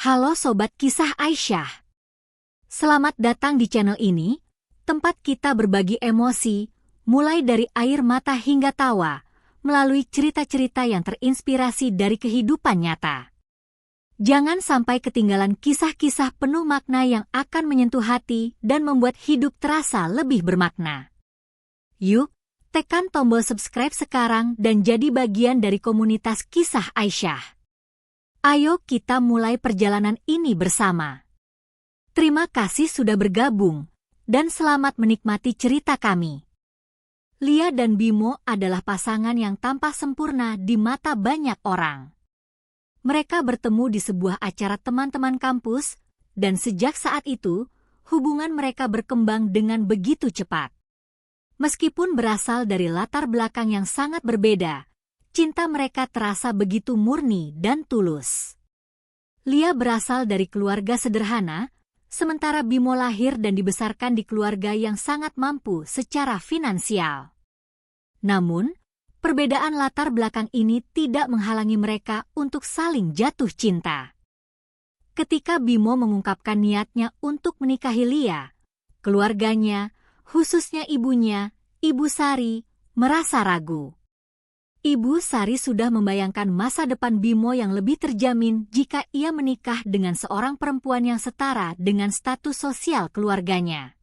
Halo Sobat Kisah Aisyah. Selamat datang di channel ini, tempat kita berbagi emosi, mulai dari air mata hingga tawa, melalui cerita-cerita yang terinspirasi dari kehidupan nyata. Jangan sampai ketinggalan kisah-kisah penuh makna yang akan menyentuh hati dan membuat hidup terasa lebih bermakna. Yuk, tekan tombol subscribe sekarang dan jadi bagian dari komunitas Kisah Aisyah. Ayo kita mulai perjalanan ini bersama. Terima kasih sudah bergabung, dan selamat menikmati cerita kami. Lia dan Bimo adalah pasangan yang tampak sempurna di mata banyak orang. Mereka bertemu di sebuah acara teman-teman kampus, dan sejak saat itu, hubungan mereka berkembang dengan begitu cepat. Meskipun berasal dari latar belakang yang sangat berbeda, cinta mereka terasa begitu murni dan tulus. Lia berasal dari keluarga sederhana, sementara Bimo lahir dan dibesarkan di keluarga yang sangat mampu secara finansial. Namun, perbedaan latar belakang ini tidak menghalangi mereka untuk saling jatuh cinta. Ketika Bimo mengungkapkan niatnya untuk menikahi Lia, keluarganya, khususnya ibunya, Ibu Sari, merasa ragu. Ibu Sari sudah membayangkan masa depan Bimo yang lebih terjamin jika ia menikah dengan seorang perempuan yang setara dengan status sosial keluarganya.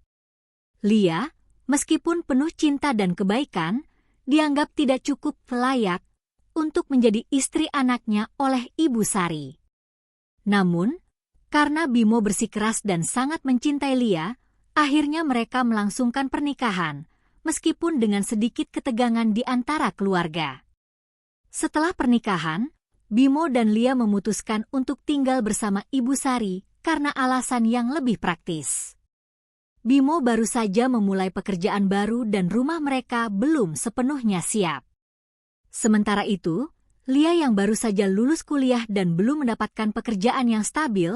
Lia, meskipun penuh cinta dan kebaikan, dianggap tidak cukup layak untuk menjadi istri anaknya oleh Ibu Sari. Namun, karena Bimo bersikeras dan sangat mencintai Lia, akhirnya mereka melangsungkan pernikahan, meskipun dengan sedikit ketegangan di antara keluarga. Setelah pernikahan, Bimo dan Lia memutuskan untuk tinggal bersama Ibu Sari karena alasan yang lebih praktis. Bimo baru saja memulai pekerjaan baru dan rumah mereka belum sepenuhnya siap. Sementara itu, Lia yang baru saja lulus kuliah dan belum mendapatkan pekerjaan yang stabil,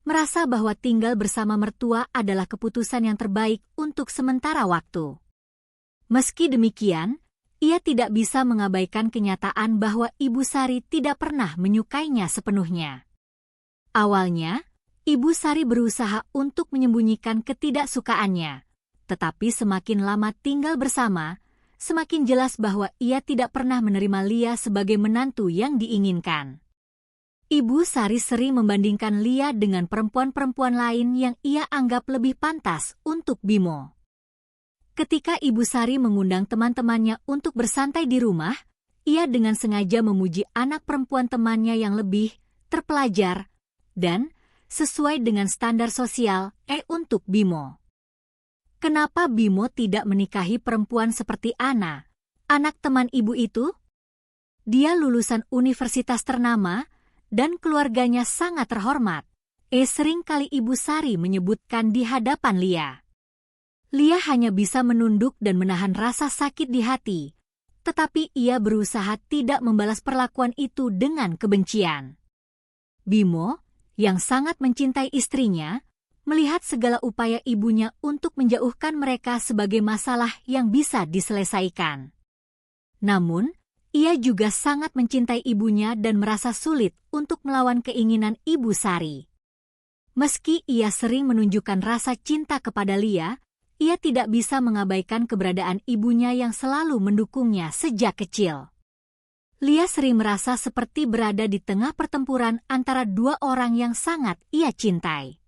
merasa bahwa tinggal bersama mertua adalah keputusan yang terbaik untuk sementara waktu. Meski demikian, ia tidak bisa mengabaikan kenyataan bahwa Ibu Sari tidak pernah menyukainya sepenuhnya. Awalnya, Ibu Sari berusaha untuk menyembunyikan ketidaksukaannya, tetapi semakin lama tinggal bersama, semakin jelas bahwa ia tidak pernah menerima Lia sebagai menantu yang diinginkan. Ibu Sari sering membandingkan Lia dengan perempuan-perempuan lain yang ia anggap lebih pantas untuk Bimo. Ketika Ibu Sari mengundang teman-temannya untuk bersantai di rumah, ia dengan sengaja memuji anak perempuan temannya yang lebih terpelajar dan sesuai dengan standar sosial untuk Bimo. Kenapa Bimo tidak menikahi perempuan seperti Ana, anak teman ibu itu? Dia lulusan universitas ternama dan keluarganya sangat terhormat. Sering kali Ibu Sari menyebutkan di hadapan Lia. Lia hanya bisa menunduk dan menahan rasa sakit di hati, tetapi ia berusaha tidak membalas perlakuan itu dengan kebencian. Bimo, yang sangat mencintai istrinya, melihat segala upaya ibunya untuk menjauhkan mereka sebagai masalah yang bisa diselesaikan. Namun, ia juga sangat mencintai ibunya dan merasa sulit untuk melawan keinginan Ibu Sari. Meski ia sering menunjukkan rasa cinta kepada Lia, ia tidak bisa mengabaikan keberadaan ibunya yang selalu mendukungnya sejak kecil. Lia sering merasa seperti berada di tengah pertempuran antara dua orang yang sangat ia cintai.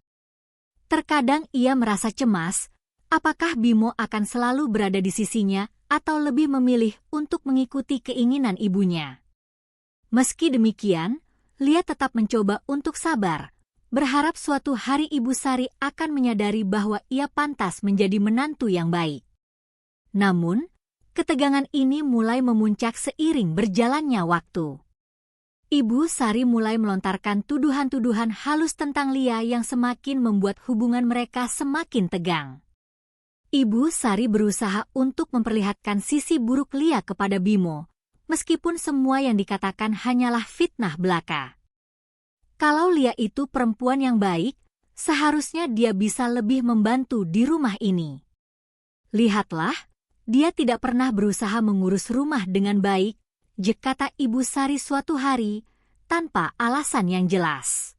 Terkadang ia merasa cemas, apakah Bimo akan selalu berada di sisinya atau lebih memilih untuk mengikuti keinginan ibunya. Meski demikian, Lia tetap mencoba untuk sabar, berharap suatu hari Ibu Sari akan menyadari bahwa ia pantas menjadi menantu yang baik. Namun, ketegangan ini mulai memuncak seiring berjalannya waktu. Ibu Sari mulai melontarkan tuduhan-tuduhan halus tentang Lia yang semakin membuat hubungan mereka semakin tegang. Ibu Sari berusaha untuk memperlihatkan sisi buruk Lia kepada Bimo, meskipun semua yang dikatakan hanyalah fitnah belaka. Kalau Lia itu perempuan yang baik, seharusnya dia bisa lebih membantu di rumah ini. Lihatlah, dia tidak pernah berusaha mengurus rumah dengan baik, kata Ibu Sari suatu hari, tanpa alasan yang jelas.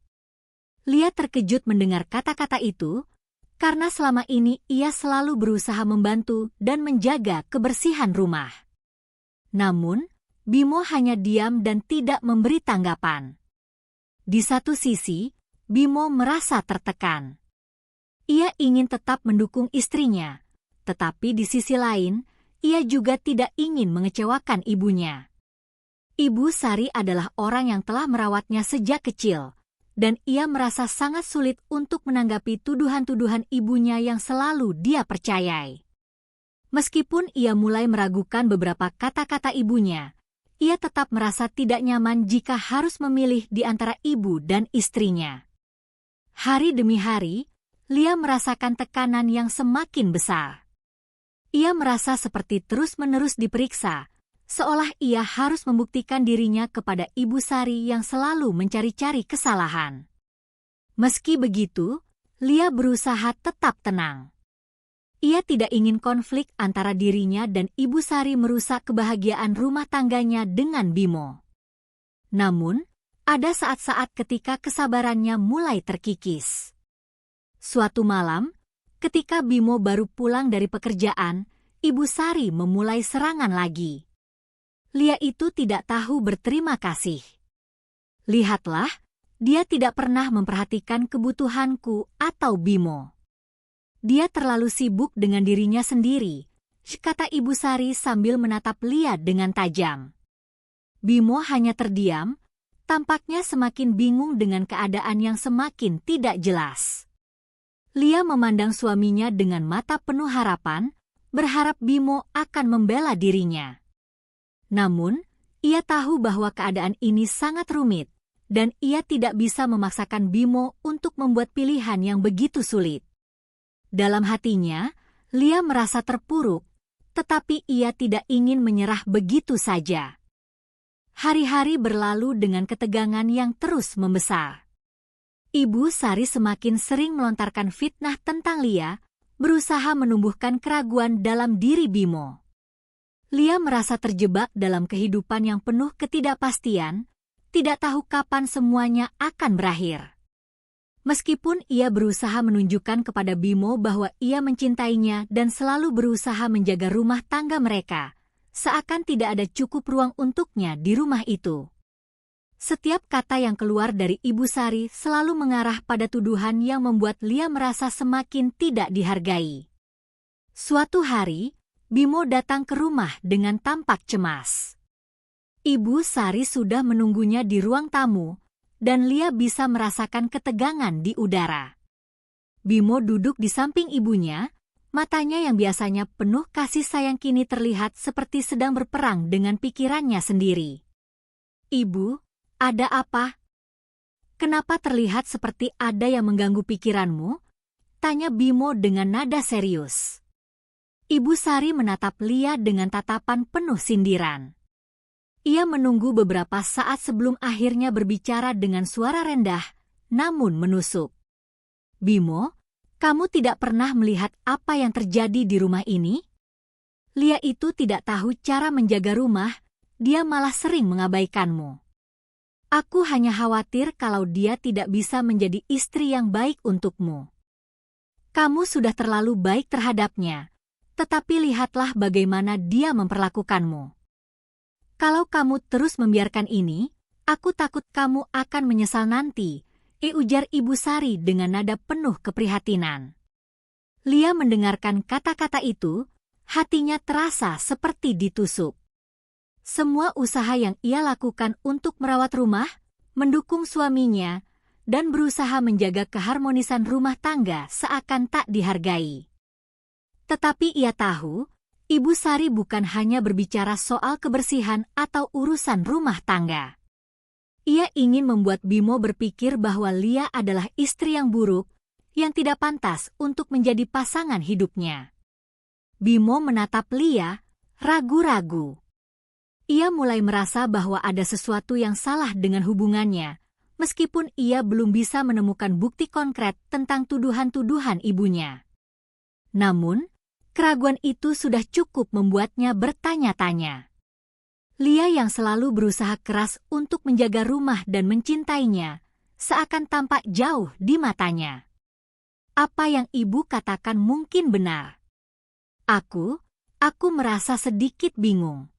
Lia terkejut mendengar kata-kata itu, karena selama ini ia selalu berusaha membantu dan menjaga kebersihan rumah. Namun, Bimo hanya diam dan tidak memberi tanggapan. Di satu sisi, Bimo merasa tertekan. Ia ingin tetap mendukung istrinya, tetapi di sisi lain, ia juga tidak ingin mengecewakan ibunya. Ibu Sari adalah orang yang telah merawatnya sejak kecil, dan ia merasa sangat sulit untuk menanggapi tuduhan-tuduhan ibunya yang selalu dia percayai. Meskipun ia mulai meragukan beberapa kata-kata ibunya, ia tetap merasa tidak nyaman jika harus memilih di antara ibu dan istrinya. Hari demi hari, Lia merasakan tekanan yang semakin besar. Ia merasa seperti terus-menerus diperiksa, seolah ia harus membuktikan dirinya kepada Ibu Sari yang selalu mencari-cari kesalahan. Meski begitu, Lia berusaha tetap tenang. Ia tidak ingin konflik antara dirinya dan Ibu Sari merusak kebahagiaan rumah tangganya dengan Bimo. Namun, ada saat-saat ketika kesabarannya mulai terkikis. Suatu malam, ketika Bimo baru pulang dari pekerjaan, Ibu Sari memulai serangan lagi. Lia itu tidak tahu berterima kasih. Lihatlah, dia tidak pernah memperhatikan kebutuhanku atau Bimo. Dia terlalu sibuk dengan dirinya sendiri, kata Ibu Sari sambil menatap Lia dengan tajam. Bimo hanya terdiam, tampaknya semakin bingung dengan keadaan yang semakin tidak jelas. Lia memandang suaminya dengan mata penuh harapan, berharap Bimo akan membela dirinya. Namun, ia tahu bahwa keadaan ini sangat rumit, dan ia tidak bisa memaksakan Bimo untuk membuat pilihan yang begitu sulit. Dalam hatinya, Lia merasa terpuruk, tetapi ia tidak ingin menyerah begitu saja. Hari-hari berlalu dengan ketegangan yang terus membesar. Ibu Sari semakin sering melontarkan fitnah tentang Lia, berusaha menumbuhkan keraguan dalam diri Bimo. Lia merasa terjebak dalam kehidupan yang penuh ketidakpastian, tidak tahu kapan semuanya akan berakhir. Meskipun ia berusaha menunjukkan kepada Bimo bahwa ia mencintainya dan selalu berusaha menjaga rumah tangga mereka, seakan tidak ada cukup ruang untuknya di rumah itu. Setiap kata yang keluar dari Ibu Sari selalu mengarah pada tuduhan yang membuat Lia merasa semakin tidak dihargai. Suatu hari, Bimo datang ke rumah dengan tampak cemas. Ibu Sari sudah menunggunya di ruang tamu, dan Lia bisa merasakan ketegangan di udara. Bimo duduk di samping ibunya, matanya yang biasanya penuh kasih sayang kini terlihat seperti sedang berperang dengan pikirannya sendiri. "Ibu, ada apa? Kenapa terlihat seperti ada yang mengganggu pikiranmu?" tanya Bimo dengan nada serius. Ibu Sari menatap Lia dengan tatapan penuh sindiran. Ia menunggu beberapa saat sebelum akhirnya berbicara dengan suara rendah, namun menusuk. "Bimo, kamu tidak pernah melihat apa yang terjadi di rumah ini? Lia itu tidak tahu cara menjaga rumah, dia malah sering mengabaikanmu. Aku hanya khawatir kalau dia tidak bisa menjadi istri yang baik untukmu. Kamu sudah terlalu baik terhadapnya, tetapi lihatlah bagaimana dia memperlakukanmu. Kalau kamu terus membiarkan ini, aku takut kamu akan menyesal nanti," ujar Ibu Sari dengan nada penuh keprihatinan. Lia mendengarkan kata-kata itu, hatinya terasa seperti ditusuk. Semua usaha yang ia lakukan untuk merawat rumah, mendukung suaminya, dan berusaha menjaga keharmonisan rumah tangga seakan tak dihargai. Tetapi ia tahu, Ibu Sari bukan hanya berbicara soal kebersihan atau urusan rumah tangga. Ia ingin membuat Bimo berpikir bahwa Lia adalah istri yang buruk, yang tidak pantas untuk menjadi pasangan hidupnya. Bimo menatap Lia, ragu-ragu. Ia mulai merasa bahwa ada sesuatu yang salah dengan hubungannya, meskipun ia belum bisa menemukan bukti konkret tentang tuduhan-tuduhan ibunya. Namun, keraguan itu sudah cukup membuatnya bertanya-tanya. Lia yang selalu berusaha keras untuk menjaga rumah dan mencintainya, seakan tampak jauh di matanya. Apa yang ibu katakan mungkin benar. Aku merasa sedikit bingung.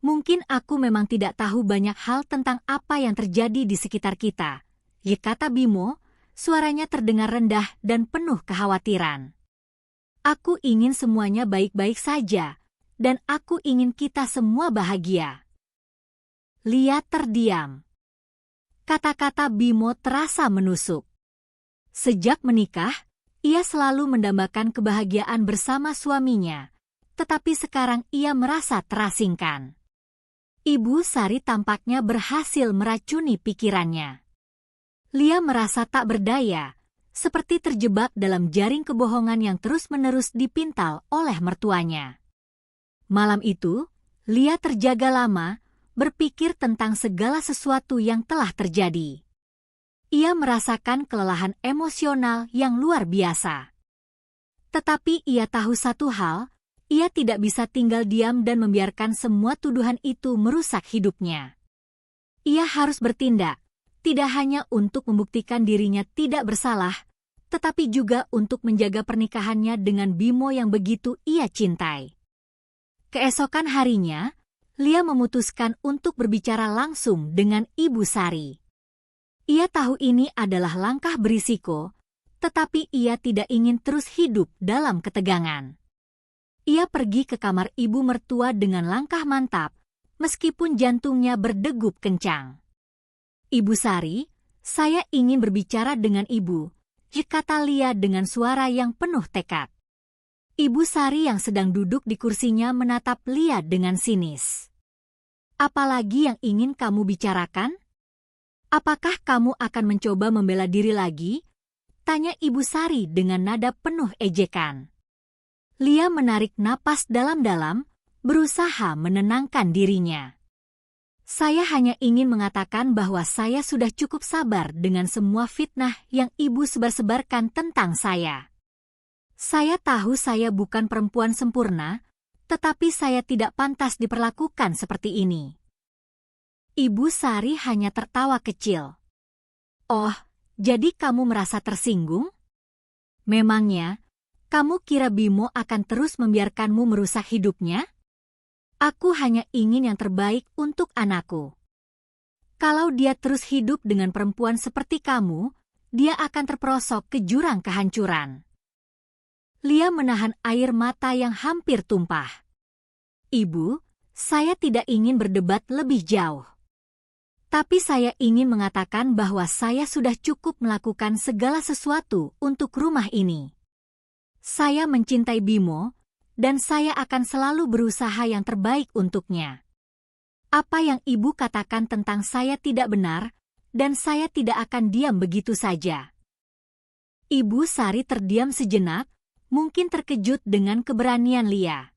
Mungkin aku memang tidak tahu banyak hal tentang apa yang terjadi di sekitar kita, kata Bimo, suaranya terdengar rendah dan penuh kekhawatiran. Aku ingin semuanya baik-baik saja, dan aku ingin kita semua bahagia. Lia terdiam. Kata-kata Bimo terasa menusuk. Sejak menikah, ia selalu mendambakan kebahagiaan bersama suaminya, tetapi sekarang ia merasa terasingkan. Ibu Sari tampaknya berhasil meracuni pikirannya. Lia merasa tak berdaya, seperti terjebak dalam jaring kebohongan yang terus-menerus dipintal oleh mertuanya. Malam itu, Lia terjaga lama, berpikir tentang segala sesuatu yang telah terjadi. Ia merasakan kelelahan emosional yang luar biasa. Tetapi ia tahu satu hal, ia tidak bisa tinggal diam dan membiarkan semua tuduhan itu merusak hidupnya. Ia harus bertindak, tidak hanya untuk membuktikan dirinya tidak bersalah, tetapi juga untuk menjaga pernikahannya dengan Bimo yang begitu ia cintai. Keesokan harinya, Lia memutuskan untuk berbicara langsung dengan Ibu Sari. Ia tahu ini adalah langkah berisiko, tetapi ia tidak ingin terus hidup dalam ketegangan. Ia pergi ke kamar ibu mertua dengan langkah mantap, meskipun jantungnya berdegup kencang. Ibu Sari, saya ingin berbicara dengan ibu, kata Lia dengan suara yang penuh tekad. Ibu Sari yang sedang duduk di kursinya menatap Lia dengan sinis. Apalagi yang ingin kamu bicarakan? Apakah kamu akan mencoba membela diri lagi? Tanya Ibu Sari dengan nada penuh ejekan. Lia menarik napas dalam-dalam, berusaha menenangkan dirinya. Saya hanya ingin mengatakan bahwa saya sudah cukup sabar dengan semua fitnah yang ibu sebar-sebarkan tentang saya. Saya tahu saya bukan perempuan sempurna, tetapi saya tidak pantas diperlakukan seperti ini. Ibu Sari hanya tertawa kecil. Oh, jadi kamu merasa tersinggung? Memangnya, kamu kira Bimo akan terus membiarkanmu merusak hidupnya? Aku hanya ingin yang terbaik untuk anakku. Kalau dia terus hidup dengan perempuan seperti kamu, dia akan terperosok ke jurang kehancuran. Lia menahan air mata yang hampir tumpah. Ibu, saya tidak ingin berdebat lebih jauh. Tapi saya ingin mengatakan bahwa saya sudah cukup melakukan segala sesuatu untuk rumah ini. Saya mencintai Bimo, dan saya akan selalu berusaha yang terbaik untuknya. Apa yang ibu katakan tentang saya tidak benar, dan saya tidak akan diam begitu saja. Ibu Sari terdiam sejenak, mungkin terkejut dengan keberanian Lia.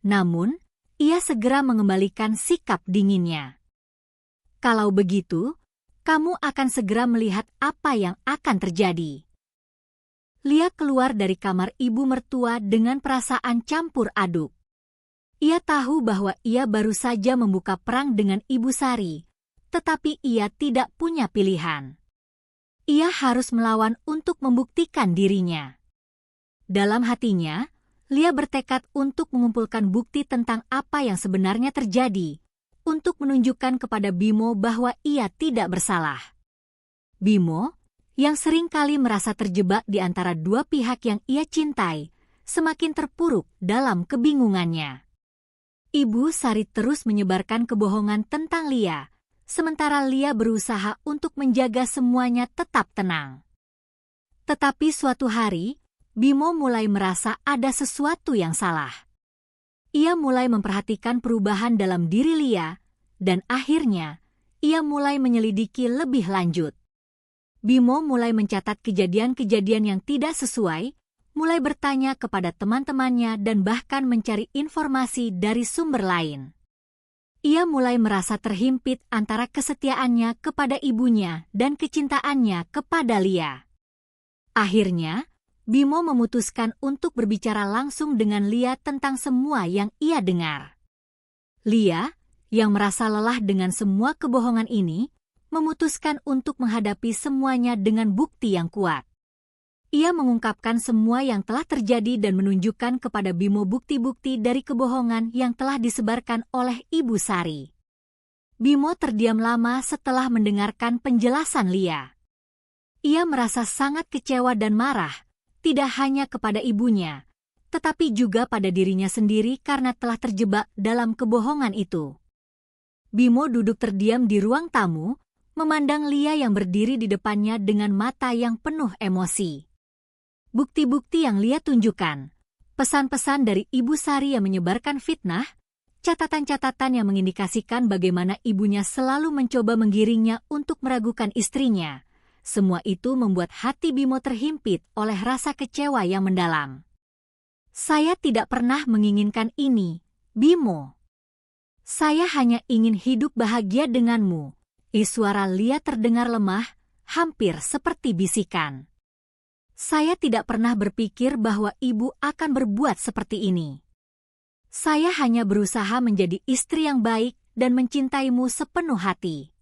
Namun, ia segera mengembalikan sikap dinginnya. Kalau begitu, kamu akan segera melihat apa yang akan terjadi. Lia keluar dari kamar ibu mertua dengan perasaan campur aduk. Ia tahu bahwa ia baru saja membuka perang dengan Ibu Sari, tetapi ia tidak punya pilihan. Ia harus melawan untuk membuktikan dirinya. Dalam hatinya, Lia bertekad untuk mengumpulkan bukti tentang apa yang sebenarnya terjadi, untuk menunjukkan kepada Bimo bahwa ia tidak bersalah. Bimo, yang seringkali merasa terjebak di antara dua pihak yang ia cintai, semakin terpuruk dalam kebingungannya. Ibu Sari terus menyebarkan kebohongan tentang Lia, sementara Lia berusaha untuk menjaga semuanya tetap tenang. Tetapi suatu hari, Bimo mulai merasa ada sesuatu yang salah. Ia mulai memperhatikan perubahan dalam diri Lia, dan akhirnya, ia mulai menyelidiki lebih lanjut. Bimo mulai mencatat kejadian-kejadian yang tidak sesuai, mulai bertanya kepada teman-temannya dan bahkan mencari informasi dari sumber lain. Ia mulai merasa terhimpit antara kesetiaannya kepada ibunya dan kecintaannya kepada Lia. Akhirnya, Bimo memutuskan untuk berbicara langsung dengan Lia tentang semua yang ia dengar. Lia, yang merasa lelah dengan semua kebohongan ini, memutuskan untuk menghadapi semuanya dengan bukti yang kuat. Ia mengungkapkan semua yang telah terjadi dan menunjukkan kepada Bimo bukti-bukti dari kebohongan yang telah disebarkan oleh Ibu Sari. Bimo terdiam lama setelah mendengarkan penjelasan Lia. Ia merasa sangat kecewa dan marah, tidak hanya kepada ibunya, tetapi juga pada dirinya sendiri karena telah terjebak dalam kebohongan itu. Bimo duduk terdiam di ruang tamu, memandang Lia yang berdiri di depannya dengan mata yang penuh emosi. Bukti-bukti yang Lia tunjukkan, pesan-pesan dari Ibu Sari yang menyebarkan fitnah, catatan-catatan yang mengindikasikan bagaimana ibunya selalu mencoba menggiringnya untuk meragukan istrinya. Semua itu membuat hati Bimo terhimpit oleh rasa kecewa yang mendalam. Saya tidak pernah menginginkan ini, Bimo. Saya hanya ingin hidup bahagia denganmu. Suara Lia terdengar lemah, hampir seperti bisikan. Saya tidak pernah berpikir bahwa ibu akan berbuat seperti ini. Saya hanya berusaha menjadi istri yang baik dan mencintaimu sepenuh hati.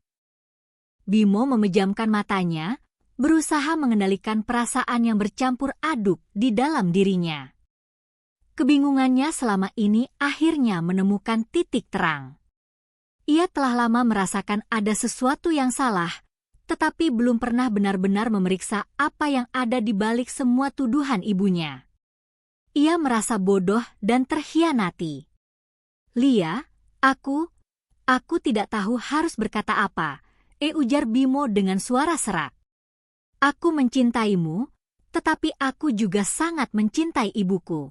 Bimo memejamkan matanya, berusaha mengendalikan perasaan yang bercampur aduk di dalam dirinya. Kebingungannya selama ini akhirnya menemukan titik terang. Ia telah lama merasakan ada sesuatu yang salah, tetapi belum pernah benar-benar memeriksa apa yang ada di balik semua tuduhan ibunya. Ia merasa bodoh dan terhianati. Lia, aku tidak tahu harus berkata apa, ujar Bimo dengan suara serak. Aku mencintaimu, tetapi aku juga sangat mencintai ibuku.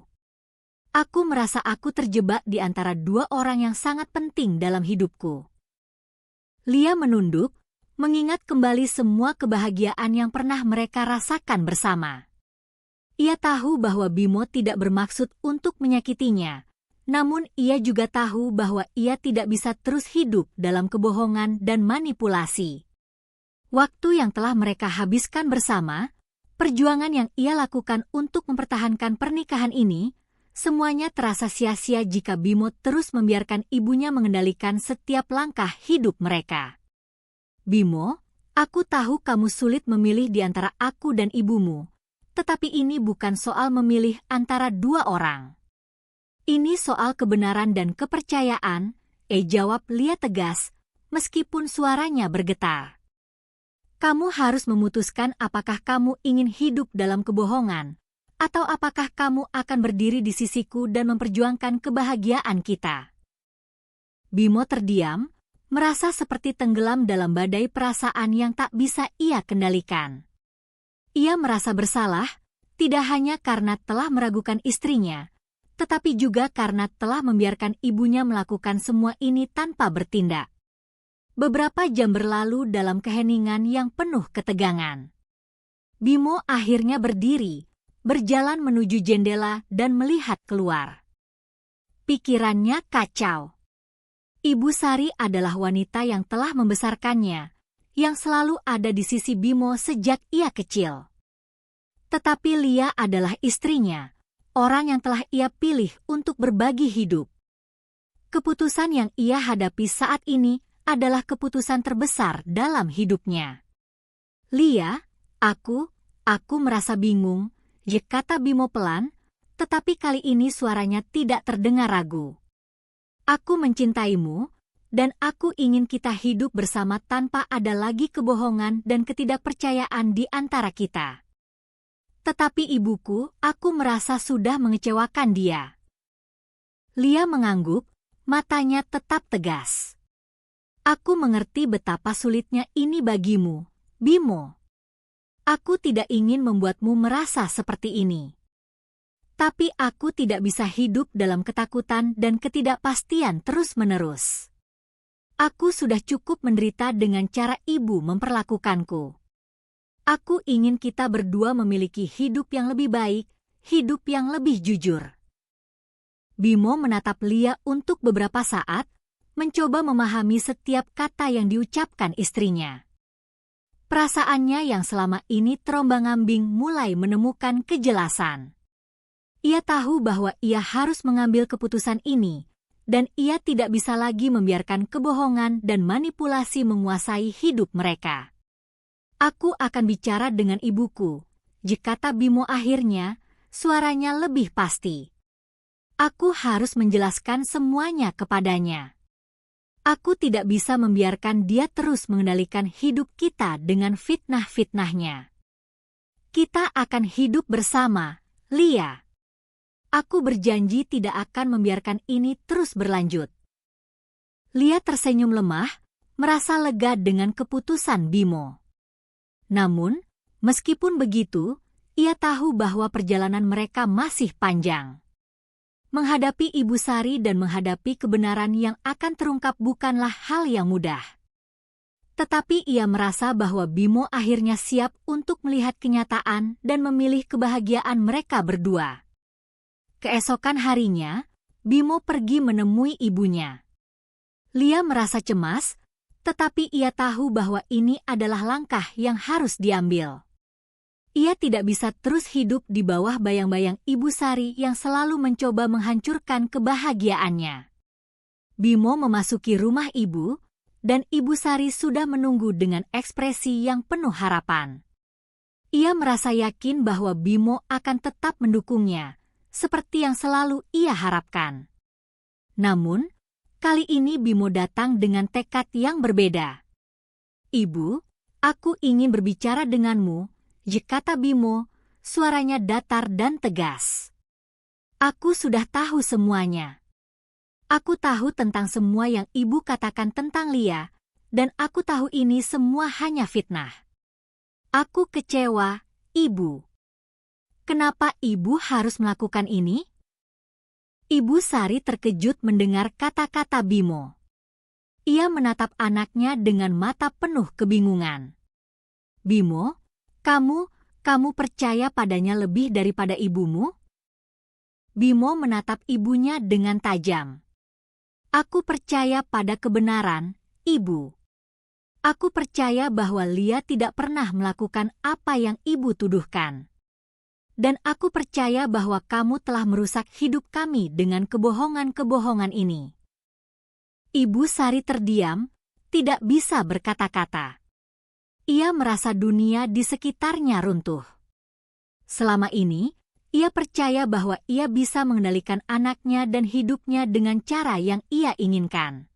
Aku merasa aku terjebak di antara dua orang yang sangat penting dalam hidupku. Lia menunduk, mengingat kembali semua kebahagiaan yang pernah mereka rasakan bersama. Ia tahu bahwa Bimo tidak bermaksud untuk menyakitinya, namun ia juga tahu bahwa ia tidak bisa terus hidup dalam kebohongan dan manipulasi. Waktu yang telah mereka habiskan bersama, perjuangan yang ia lakukan untuk mempertahankan pernikahan ini, semuanya terasa sia-sia jika Bimo terus membiarkan ibunya mengendalikan setiap langkah hidup mereka. Bimo, aku tahu kamu sulit memilih di antara aku dan ibumu, tetapi ini bukan soal memilih antara dua orang. Ini soal kebenaran dan kepercayaan, jawab Lia tegas, meskipun suaranya bergetar. Kamu harus memutuskan apakah kamu ingin hidup dalam kebohongan, atau apakah kamu akan berdiri di sisiku dan memperjuangkan kebahagiaan kita. Bimo terdiam, merasa seperti tenggelam dalam badai perasaan yang tak bisa ia kendalikan. Ia merasa bersalah, tidak hanya karena telah meragukan istrinya, tetapi juga karena telah membiarkan ibunya melakukan semua ini tanpa bertindak. Beberapa jam berlalu dalam keheningan yang penuh ketegangan. Bimo akhirnya berdiri, berjalan menuju jendela dan melihat keluar. Pikirannya kacau. Ibu Sari adalah wanita yang telah membesarkannya, yang selalu ada di sisi Bimo sejak ia kecil. Tetapi Lia adalah istrinya, orang yang telah ia pilih untuk berbagi hidup. Keputusan yang ia hadapi saat ini adalah keputusan terbesar dalam hidupnya. Lia, aku merasa bingung, kata Bimo pelan, tetapi kali ini suaranya tidak terdengar ragu. Aku mencintaimu, dan aku ingin kita hidup bersama tanpa ada lagi kebohongan dan ketidakpercayaan di antara kita. Tetapi ibuku, aku merasa sudah mengecewakan dia. Lia mengangguk, matanya tetap tegas. Aku mengerti betapa sulitnya ini bagimu, Bimo. Aku tidak ingin membuatmu merasa seperti ini. Tapi aku tidak bisa hidup dalam ketakutan dan ketidakpastian terus-menerus. Aku sudah cukup menderita dengan cara ibu memperlakukanku. Aku ingin kita berdua memiliki hidup yang lebih baik, hidup yang lebih jujur. Bimo menatap Lia untuk beberapa saat, mencoba memahami setiap kata yang diucapkan istrinya. Perasaannya yang selama ini terombang-ambing mulai menemukan kejelasan. Ia tahu bahwa ia harus mengambil keputusan ini, dan ia tidak bisa lagi membiarkan kebohongan dan manipulasi menguasai hidup mereka. Aku akan bicara dengan ibuku, kata Bimo akhirnya, suaranya lebih pasti. Aku harus menjelaskan semuanya kepadanya. Aku tidak bisa membiarkan dia terus mengendalikan hidup kita dengan fitnah-fitnahnya. Kita akan hidup bersama, Lia. Aku berjanji tidak akan membiarkan ini terus berlanjut. Lia tersenyum lemah, merasa lega dengan keputusan Bimo. Namun, meskipun begitu, ia tahu bahwa perjalanan mereka masih panjang. Menghadapi Ibu Sari dan menghadapi kebenaran yang akan terungkap bukanlah hal yang mudah. Tetapi ia merasa bahwa Bimo akhirnya siap untuk melihat kenyataan dan memilih kebahagiaan mereka berdua. Keesokan harinya, Bimo pergi menemui ibunya. Lia merasa cemas, tetapi ia tahu bahwa ini adalah langkah yang harus diambil. Ia tidak bisa terus hidup di bawah bayang-bayang Ibu Sari yang selalu mencoba menghancurkan kebahagiaannya. Bimo memasuki rumah ibu, dan Ibu Sari sudah menunggu dengan ekspresi yang penuh harapan. Ia merasa yakin bahwa Bimo akan tetap mendukungnya, seperti yang selalu ia harapkan. Namun, kali ini Bimo datang dengan tekad yang berbeda. "Ibu, aku ingin berbicara denganmu," kata Bimo, suaranya datar dan tegas. "Aku sudah tahu semuanya. Aku tahu tentang semua yang ibu katakan tentang Lia, dan aku tahu ini semua hanya fitnah. Aku kecewa, ibu. Kenapa ibu harus melakukan ini?" Ibu Sari terkejut mendengar kata-kata Bimo. Ia menatap anaknya dengan mata penuh kebingungan. "Bimo, kamu percaya padanya lebih daripada ibumu?" Bimo menatap ibunya dengan tajam. "Aku percaya pada kebenaran, ibu. Aku percaya bahwa Lia tidak pernah melakukan apa yang ibu tuduhkan. Dan aku percaya bahwa kamu telah merusak hidup kami dengan kebohongan-kebohongan ini." Ibu Sari terdiam, tidak bisa berkata-kata. Ia merasa dunia di sekitarnya runtuh. Selama ini, ia percaya bahwa ia bisa mengendalikan anaknya dan hidupnya dengan cara yang ia inginkan.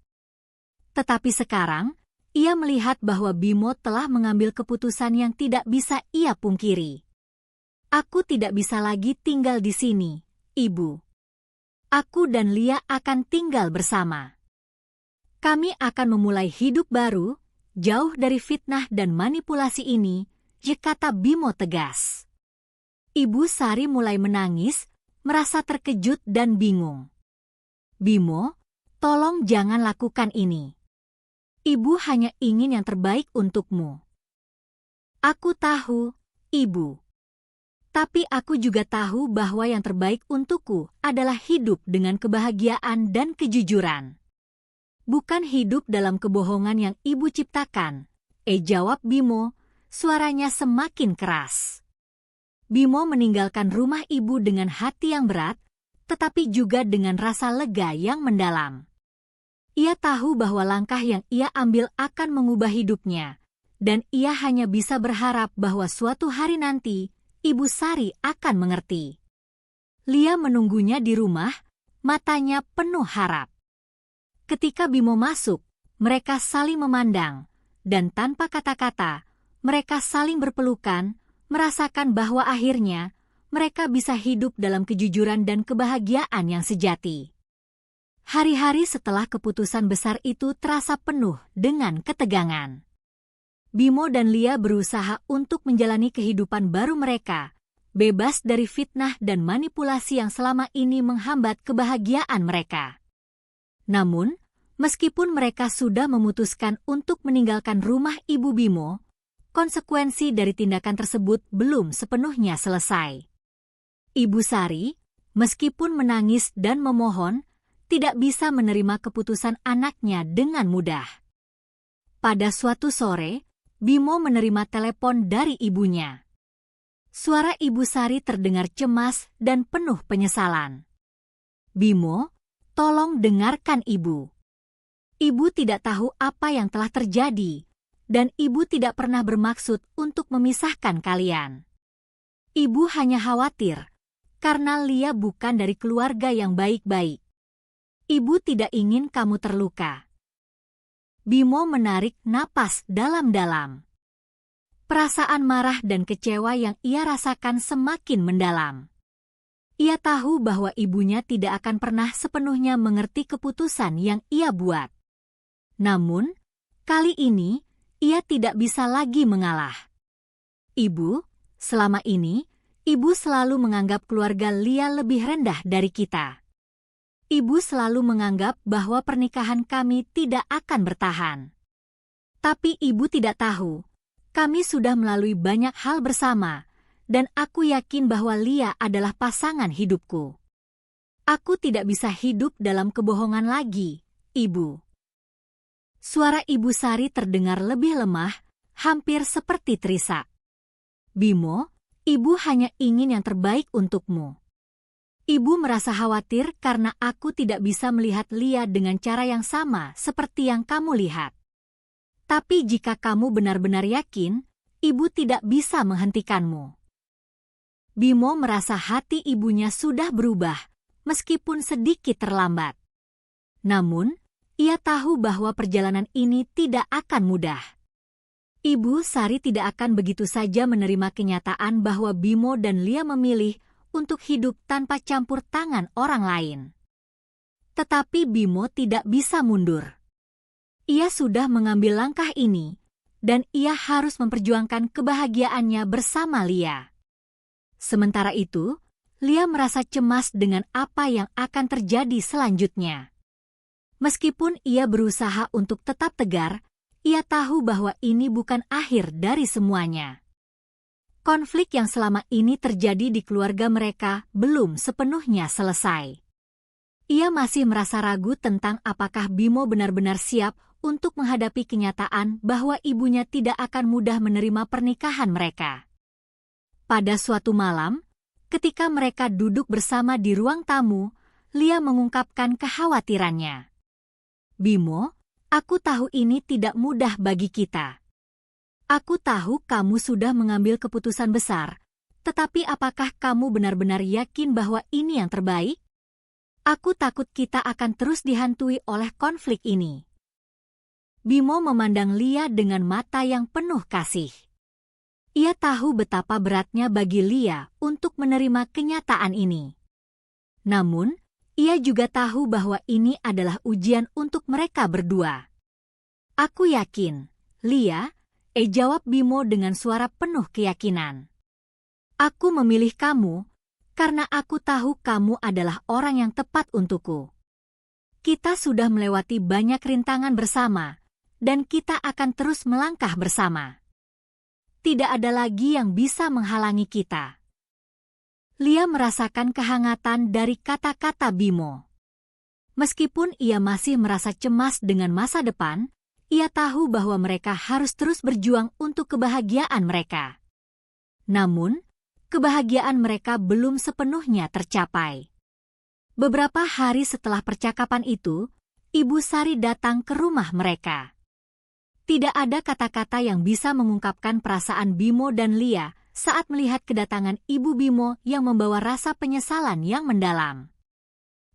Tetapi sekarang, ia melihat bahwa Bimo telah mengambil keputusan yang tidak bisa ia pungkiri. "Aku tidak bisa lagi tinggal di sini, ibu. Aku dan Lia akan tinggal bersama. Kami akan memulai hidup baru, jauh dari fitnah dan manipulasi ini," kata Bimo tegas. Ibu Sari mulai menangis, merasa terkejut dan bingung. "Bimo, tolong jangan lakukan ini. Ibu hanya ingin yang terbaik untukmu." "Aku tahu, ibu. Tapi aku juga tahu bahwa yang terbaik untukku adalah hidup dengan kebahagiaan dan kejujuran. Bukan hidup dalam kebohongan yang ibu ciptakan," jawab Bimo, suaranya semakin keras. Bimo meninggalkan rumah ibu dengan hati yang berat, tetapi juga dengan rasa lega yang mendalam. Ia tahu bahwa langkah yang ia ambil akan mengubah hidupnya, dan ia hanya bisa berharap bahwa suatu hari nanti, Ibu Sari akan mengerti. Lia menunggunya di rumah, matanya penuh harap. Ketika Bimo masuk, mereka saling memandang, dan tanpa kata-kata, mereka saling berpelukan, merasakan bahwa akhirnya mereka bisa hidup dalam kejujuran dan kebahagiaan yang sejati. Hari-hari setelah keputusan besar itu terasa penuh dengan ketegangan. Bimo dan Lia berusaha untuk menjalani kehidupan baru mereka, bebas dari fitnah dan manipulasi yang selama ini menghambat kebahagiaan mereka. Namun, meskipun mereka sudah memutuskan untuk meninggalkan rumah Ibu Bimo, konsekuensi dari tindakan tersebut belum sepenuhnya selesai. Ibu Sari, meskipun menangis dan memohon, tidak bisa menerima keputusan anaknya dengan mudah. Pada suatu sore, Bimo menerima telepon dari ibunya. Suara Ibu Sari terdengar cemas dan penuh penyesalan. "Bimo, tolong dengarkan ibu. Ibu tidak tahu apa yang telah terjadi, dan ibu tidak pernah bermaksud untuk memisahkan kalian. Ibu hanya khawatir, karena Lia bukan dari keluarga yang baik-baik. Ibu tidak ingin kamu terluka. Bimo menarik napas dalam-dalam. Perasaan marah dan kecewa yang ia rasakan semakin mendalam. Ia tahu bahwa ibunya tidak akan pernah sepenuhnya mengerti keputusan yang ia buat. Namun, kali ini, ia tidak bisa lagi mengalah. Ibu, selama ini, ibu selalu menganggap keluarga Lia lebih rendah dari kita. Ibu selalu menganggap bahwa pernikahan kami tidak akan bertahan. Tapi ibu tidak tahu, kami sudah melalui banyak hal bersama, dan aku yakin bahwa Lia adalah pasangan hidupku. Aku tidak bisa hidup dalam kebohongan lagi, Ibu. Suara Ibu Sari terdengar lebih lemah, hampir seperti terisak. Bimo, Ibu hanya ingin yang terbaik untukmu. Ibu merasa khawatir karena aku tidak bisa melihat Lia dengan cara yang sama seperti yang kamu lihat. Tapi jika kamu benar-benar yakin, ibu tidak bisa menghentikanmu. Bimo merasa hati ibunya sudah berubah, meskipun sedikit terlambat. Namun, ia tahu bahwa perjalanan ini tidak akan mudah. Ibu Sari tidak akan begitu saja menerima kenyataan bahwa Bimo dan Lia memilih untuk hidup tanpa campur tangan orang lain. Tetapi Bimo tidak bisa mundur. Ia sudah mengambil langkah ini, dan ia harus memperjuangkan kebahagiaannya bersama Lia. Sementara itu, Lia merasa cemas dengan apa yang akan terjadi selanjutnya. Meskipun ia berusaha untuk tetap tegar, ia tahu bahwa ini bukan akhir dari semuanya. Konflik yang selama ini terjadi di keluarga mereka belum sepenuhnya selesai. Ia masih merasa ragu tentang apakah Bimo benar-benar siap untuk menghadapi kenyataan bahwa ibunya tidak akan mudah menerima pernikahan mereka. Pada suatu malam, ketika mereka duduk bersama di ruang tamu, Lia mengungkapkan kekhawatirannya. Bimo, aku tahu ini tidak mudah bagi kita. Aku tahu kamu sudah mengambil keputusan besar, tetapi apakah kamu benar-benar yakin bahwa ini yang terbaik? Aku takut kita akan terus dihantui oleh konflik ini. Bimo memandang Lia dengan mata yang penuh kasih. Ia tahu betapa beratnya bagi Lia untuk menerima kenyataan ini. Namun, ia juga tahu bahwa ini adalah ujian untuk mereka berdua. Aku yakin, Lia, jawab Bimo dengan suara penuh keyakinan. Aku memilih kamu, karena aku tahu kamu adalah orang yang tepat untukku. Kita sudah melewati banyak rintangan bersama, dan kita akan terus melangkah bersama. Tidak ada lagi yang bisa menghalangi kita. Lia merasakan kehangatan dari kata-kata Bimo. Meskipun ia masih merasa cemas dengan masa depan, ia tahu bahwa mereka harus terus berjuang untuk kebahagiaan mereka. Namun, kebahagiaan mereka belum sepenuhnya tercapai. Beberapa hari setelah percakapan itu, Ibu Sari datang ke rumah mereka. Tidak ada kata-kata yang bisa mengungkapkan perasaan Bimo dan Lia saat melihat kedatangan Ibu Bimo yang membawa rasa penyesalan yang mendalam.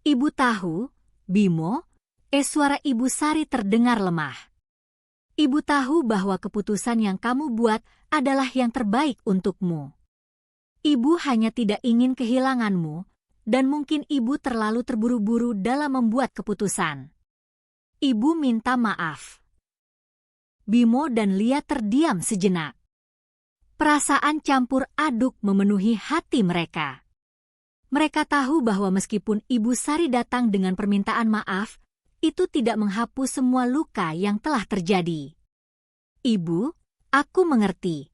Ibu tahu, Bimo, suara Ibu Sari terdengar lemah. Ibu tahu bahwa keputusan yang kamu buat adalah yang terbaik untukmu. Ibu hanya tidak ingin kehilanganmu, dan mungkin ibu terlalu terburu-buru dalam membuat keputusan. Ibu minta maaf. Bimo dan Lia terdiam sejenak. Perasaan campur aduk memenuhi hati mereka. Mereka tahu bahwa meskipun Ibu Sari datang dengan permintaan maaf, itu tidak menghapus semua luka yang telah terjadi. Ibu, aku mengerti.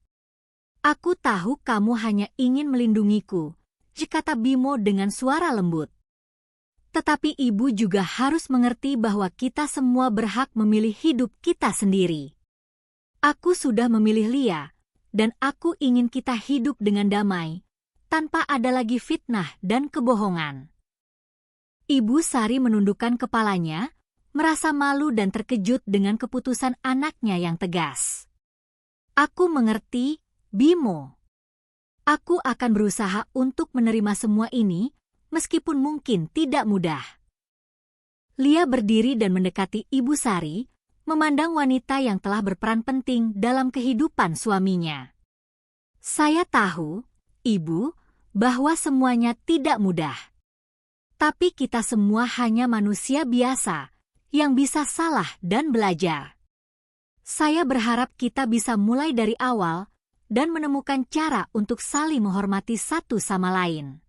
Aku tahu kamu hanya ingin melindungiku, kata Bimo dengan suara lembut. Tetapi ibu juga harus mengerti bahwa kita semua berhak memilih hidup kita sendiri. Aku sudah memilih Lia, dan aku ingin kita hidup dengan damai, tanpa ada lagi fitnah dan kebohongan. Ibu Sari menundukkan kepalanya, merasa malu dan terkejut dengan keputusan anaknya yang tegas. Aku mengerti, Bimo. Aku akan berusaha untuk menerima semua ini, meskipun mungkin tidak mudah. Lia berdiri dan mendekati Ibu Sari, memandang wanita yang telah berperan penting dalam kehidupan suaminya. Saya tahu, Ibu, bahwa semuanya tidak mudah. Tapi kita semua hanya manusia biasa, yang bisa salah dan belajar. Saya berharap kita bisa mulai dari awal dan menemukan cara untuk saling menghormati satu sama lain.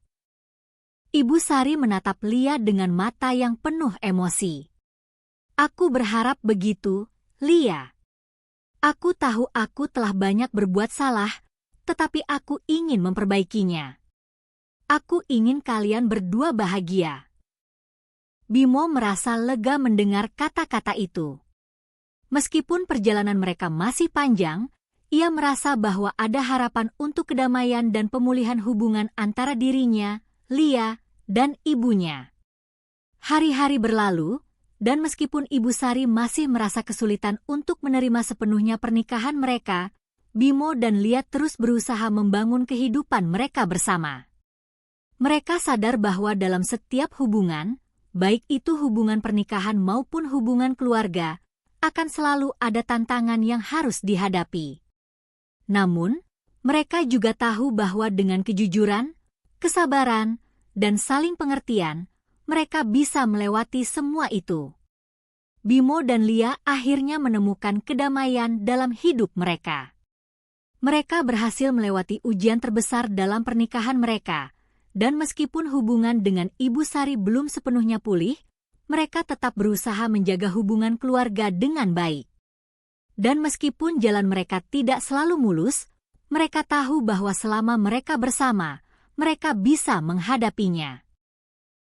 Ibu Sari menatap Lia dengan mata yang penuh emosi. Aku berharap begitu, Lia. Aku tahu aku telah banyak berbuat salah, tetapi aku ingin memperbaikinya. Aku ingin kalian berdua bahagia. Bimo merasa lega mendengar kata-kata itu. Meskipun perjalanan mereka masih panjang, ia merasa bahwa ada harapan untuk kedamaian dan pemulihan hubungan antara dirinya, Lia, dan ibunya. Hari-hari berlalu, dan meskipun Ibu Sari masih merasa kesulitan untuk menerima sepenuhnya pernikahan mereka, Bimo dan Lia terus berusaha membangun kehidupan mereka bersama. Mereka sadar bahwa dalam setiap hubungan, baik itu hubungan pernikahan maupun hubungan keluarga, akan selalu ada tantangan yang harus dihadapi. Namun, mereka juga tahu bahwa dengan kejujuran, kesabaran, dan saling pengertian, mereka bisa melewati semua itu. Bimo dan Lia akhirnya menemukan kedamaian dalam hidup mereka. Mereka berhasil melewati ujian terbesar dalam pernikahan mereka, dan meskipun hubungan dengan Ibu Sari belum sepenuhnya pulih, mereka tetap berusaha menjaga hubungan keluarga dengan baik. Dan meskipun jalan mereka tidak selalu mulus, mereka tahu bahwa selama mereka bersama, mereka bisa menghadapinya.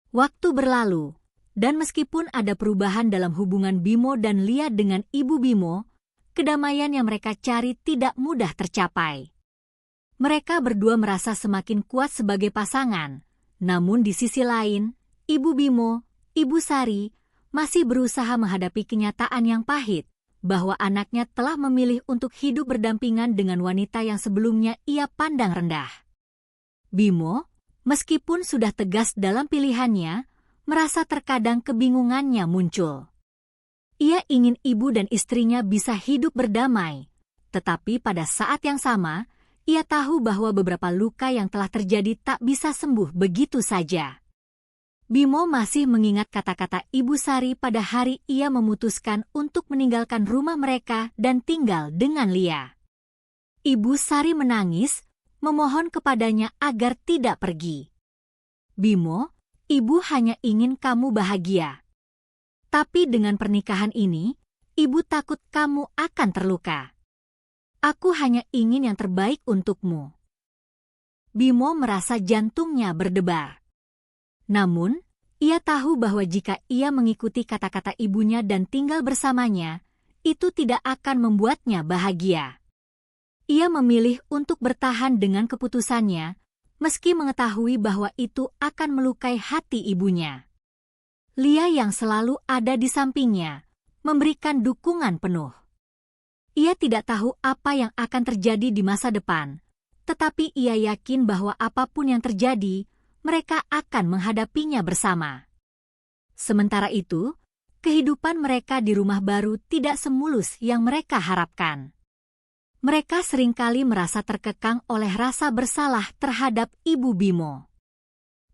Waktu berlalu, dan meskipun ada perubahan dalam hubungan Bimo dan Lia dengan Ibu Bimo, kedamaian yang mereka cari tidak mudah tercapai. Mereka berdua merasa semakin kuat sebagai pasangan, namun di sisi lain, Ibu Bimo, Ibu Sari, masih berusaha menghadapi kenyataan yang pahit, bahwa anaknya telah memilih untuk hidup berdampingan dengan wanita yang sebelumnya ia pandang rendah. Bimo, meskipun sudah tegas dalam pilihannya, merasa terkadang kebingungannya muncul. Ia ingin ibu dan istrinya bisa hidup berdamai, tetapi pada saat yang sama, ia tahu bahwa beberapa luka yang telah terjadi tak bisa sembuh begitu saja. Bimo masih mengingat kata-kata Ibu Sari pada hari ia memutuskan untuk meninggalkan rumah mereka dan tinggal dengan Lia. Ibu Sari menangis, memohon kepadanya agar tidak pergi. Bimo, ibu hanya ingin kamu bahagia. Tapi dengan pernikahan ini, ibu takut kamu akan terluka. Aku hanya ingin yang terbaik untukmu. Bimo merasa jantungnya berdebar. Namun, ia tahu bahwa jika ia mengikuti kata-kata ibunya dan tinggal bersamanya, itu tidak akan membuatnya bahagia. Ia memilih untuk bertahan dengan keputusannya, meski mengetahui bahwa itu akan melukai hati ibunya. Lia yang selalu ada di sampingnya, memberikan dukungan penuh. Ia tidak tahu apa yang akan terjadi di masa depan, tetapi ia yakin bahwa apapun yang terjadi, mereka akan menghadapinya bersama. Sementara itu, kehidupan mereka di rumah baru tidak semulus yang mereka harapkan. Mereka seringkali merasa terkekang oleh rasa bersalah terhadap Ibu Bimo.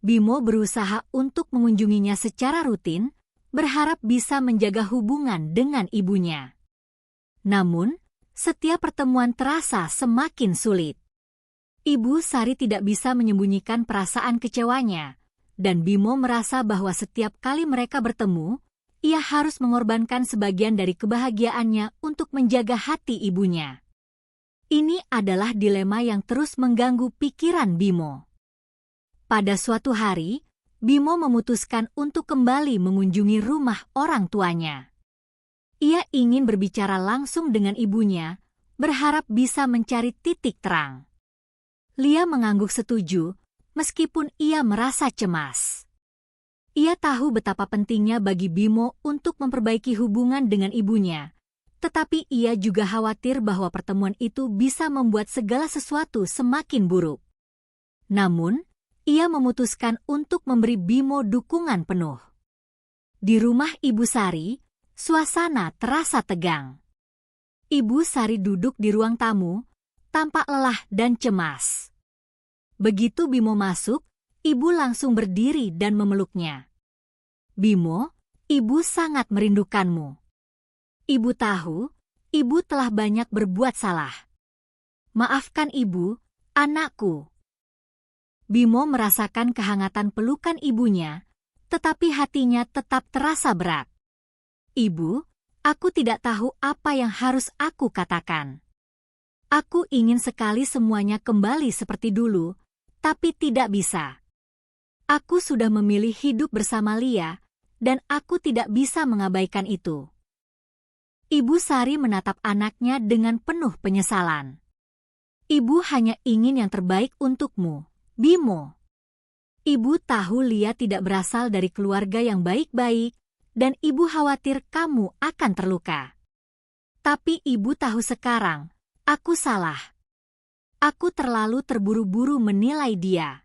Bimo berusaha untuk mengunjunginya secara rutin, berharap bisa menjaga hubungan dengan ibunya. Namun, setiap pertemuan terasa semakin sulit. Ibu Sari tidak bisa menyembunyikan perasaan kecewanya, dan Bimo merasa bahwa setiap kali mereka bertemu, ia harus mengorbankan sebagian dari kebahagiaannya untuk menjaga hati ibunya. Ini adalah dilema yang terus mengganggu pikiran Bimo. Pada suatu hari, Bimo memutuskan untuk kembali mengunjungi rumah orang tuanya. Ia ingin berbicara langsung dengan ibunya, berharap bisa mencari titik terang. Lia mengangguk setuju, meskipun ia merasa cemas. Ia tahu betapa pentingnya bagi Bimo untuk memperbaiki hubungan dengan ibunya, tetapi ia juga khawatir bahwa pertemuan itu bisa membuat segala sesuatu semakin buruk. Namun, ia memutuskan untuk memberi Bimo dukungan penuh. Di rumah Ibu Sari, suasana terasa tegang. Ibu Sari duduk di ruang tamu, tampak lelah dan cemas. Begitu Bimo masuk, ibu langsung berdiri dan memeluknya. "Bimo, ibu sangat merindukanmu. Ibu tahu, ibu telah banyak berbuat salah. Maafkan ibu, anakku." Bimo merasakan kehangatan pelukan ibunya, tetapi hatinya tetap terasa berat. "Ibu, aku tidak tahu apa yang harus aku katakan. Aku ingin sekali semuanya kembali seperti dulu, tapi tidak bisa. Aku sudah memilih hidup bersama Lia, dan aku tidak bisa mengabaikan itu." Ibu Sari menatap anaknya dengan penuh penyesalan. "Ibu hanya ingin yang terbaik untukmu, Bimo. Ibu tahu Lia tidak berasal dari keluarga yang baik-baik, dan ibu khawatir kamu akan terluka. Tapi ibu tahu sekarang, aku salah. Aku terlalu terburu-buru menilai dia."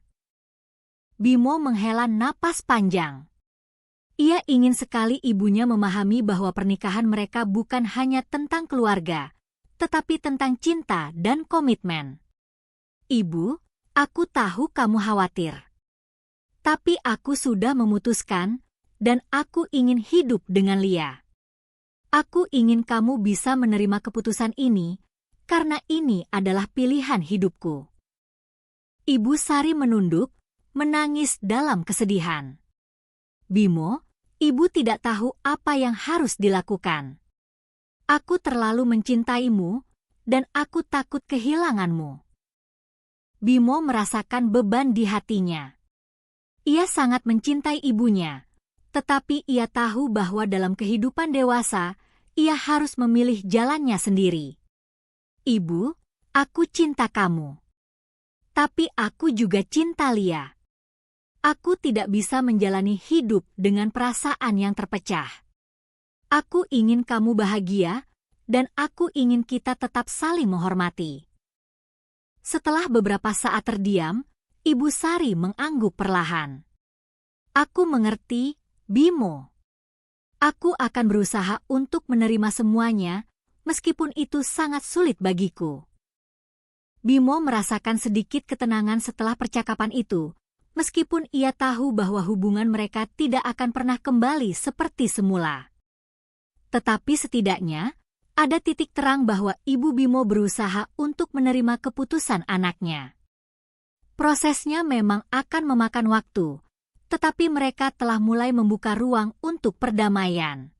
Bimo menghela napas panjang. Ia ingin sekali ibunya memahami bahwa pernikahan mereka bukan hanya tentang keluarga, tetapi tentang cinta dan komitmen. "Ibu, aku tahu kamu khawatir. Tapi aku sudah memutuskan, dan aku ingin hidup dengan Lia. Aku ingin kamu bisa menerima keputusan ini, karena ini adalah pilihan hidupku." Ibu Sari menunduk, menangis dalam kesedihan. "Bimo, ibu tidak tahu apa yang harus dilakukan. Aku terlalu mencintaimu, dan aku takut kehilanganmu." Bimo merasakan beban di hatinya. Ia sangat mencintai ibunya, tetapi ia tahu bahwa dalam kehidupan dewasa, ia harus memilih jalannya sendiri. "Ibu, aku cinta kamu. Tapi aku juga cinta Lia. Aku tidak bisa menjalani hidup dengan perasaan yang terpecah. Aku ingin kamu bahagia, dan aku ingin kita tetap saling menghormati." Setelah beberapa saat terdiam, Ibu Sari mengangguk perlahan. "Aku mengerti, Bimo. Aku akan berusaha untuk menerima semuanya, meskipun itu sangat sulit bagiku." Bimo merasakan sedikit ketenangan setelah percakapan itu, meskipun ia tahu bahwa hubungan mereka tidak akan pernah kembali seperti semula. Tetapi setidaknya, ada titik terang bahwa Ibu Bimo berusaha untuk menerima keputusan anaknya. Prosesnya memang akan memakan waktu, tetapi mereka telah mulai membuka ruang untuk perdamaian.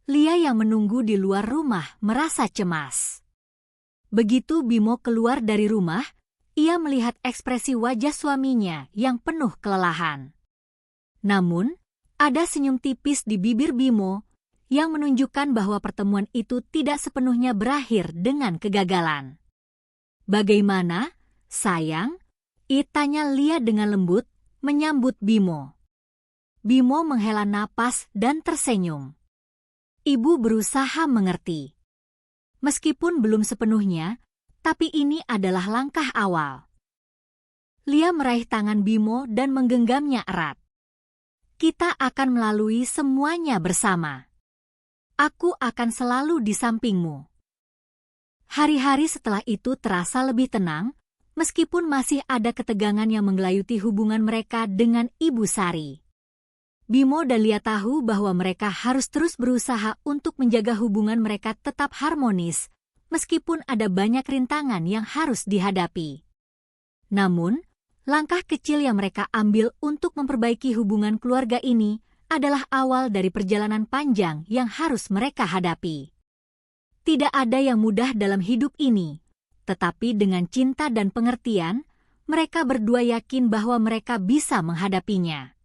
Lia yang menunggu di luar rumah merasa cemas. Begitu Bimo keluar dari rumah, ia melihat ekspresi wajah suaminya yang penuh kelelahan. Namun, ada senyum tipis di bibir Bimo yang menunjukkan bahwa pertemuan itu tidak sepenuhnya berakhir dengan kegagalan. "Bagaimana, sayang?" tanya Lia dengan lembut, menyambut Bimo. Bimo menghela napas dan tersenyum. Ibu berusaha mengerti. Meskipun belum sepenuhnya, tapi ini adalah langkah awal. Lia meraih tangan Bimo dan menggenggamnya erat. "Kita akan melalui semuanya bersama. Aku akan selalu di sampingmu." Hari-hari setelah itu terasa lebih tenang, meskipun masih ada ketegangan yang menggelayuti hubungan mereka dengan Ibu Sari. Bimo dan Lia tahu bahwa mereka harus terus berusaha untuk menjaga hubungan mereka tetap harmonis, meskipun ada banyak rintangan yang harus dihadapi. Namun, langkah kecil yang mereka ambil untuk memperbaiki hubungan keluarga ini adalah awal dari perjalanan panjang yang harus mereka hadapi. Tidak ada yang mudah dalam hidup ini, tetapi dengan cinta dan pengertian, mereka berdua yakin bahwa mereka bisa menghadapinya.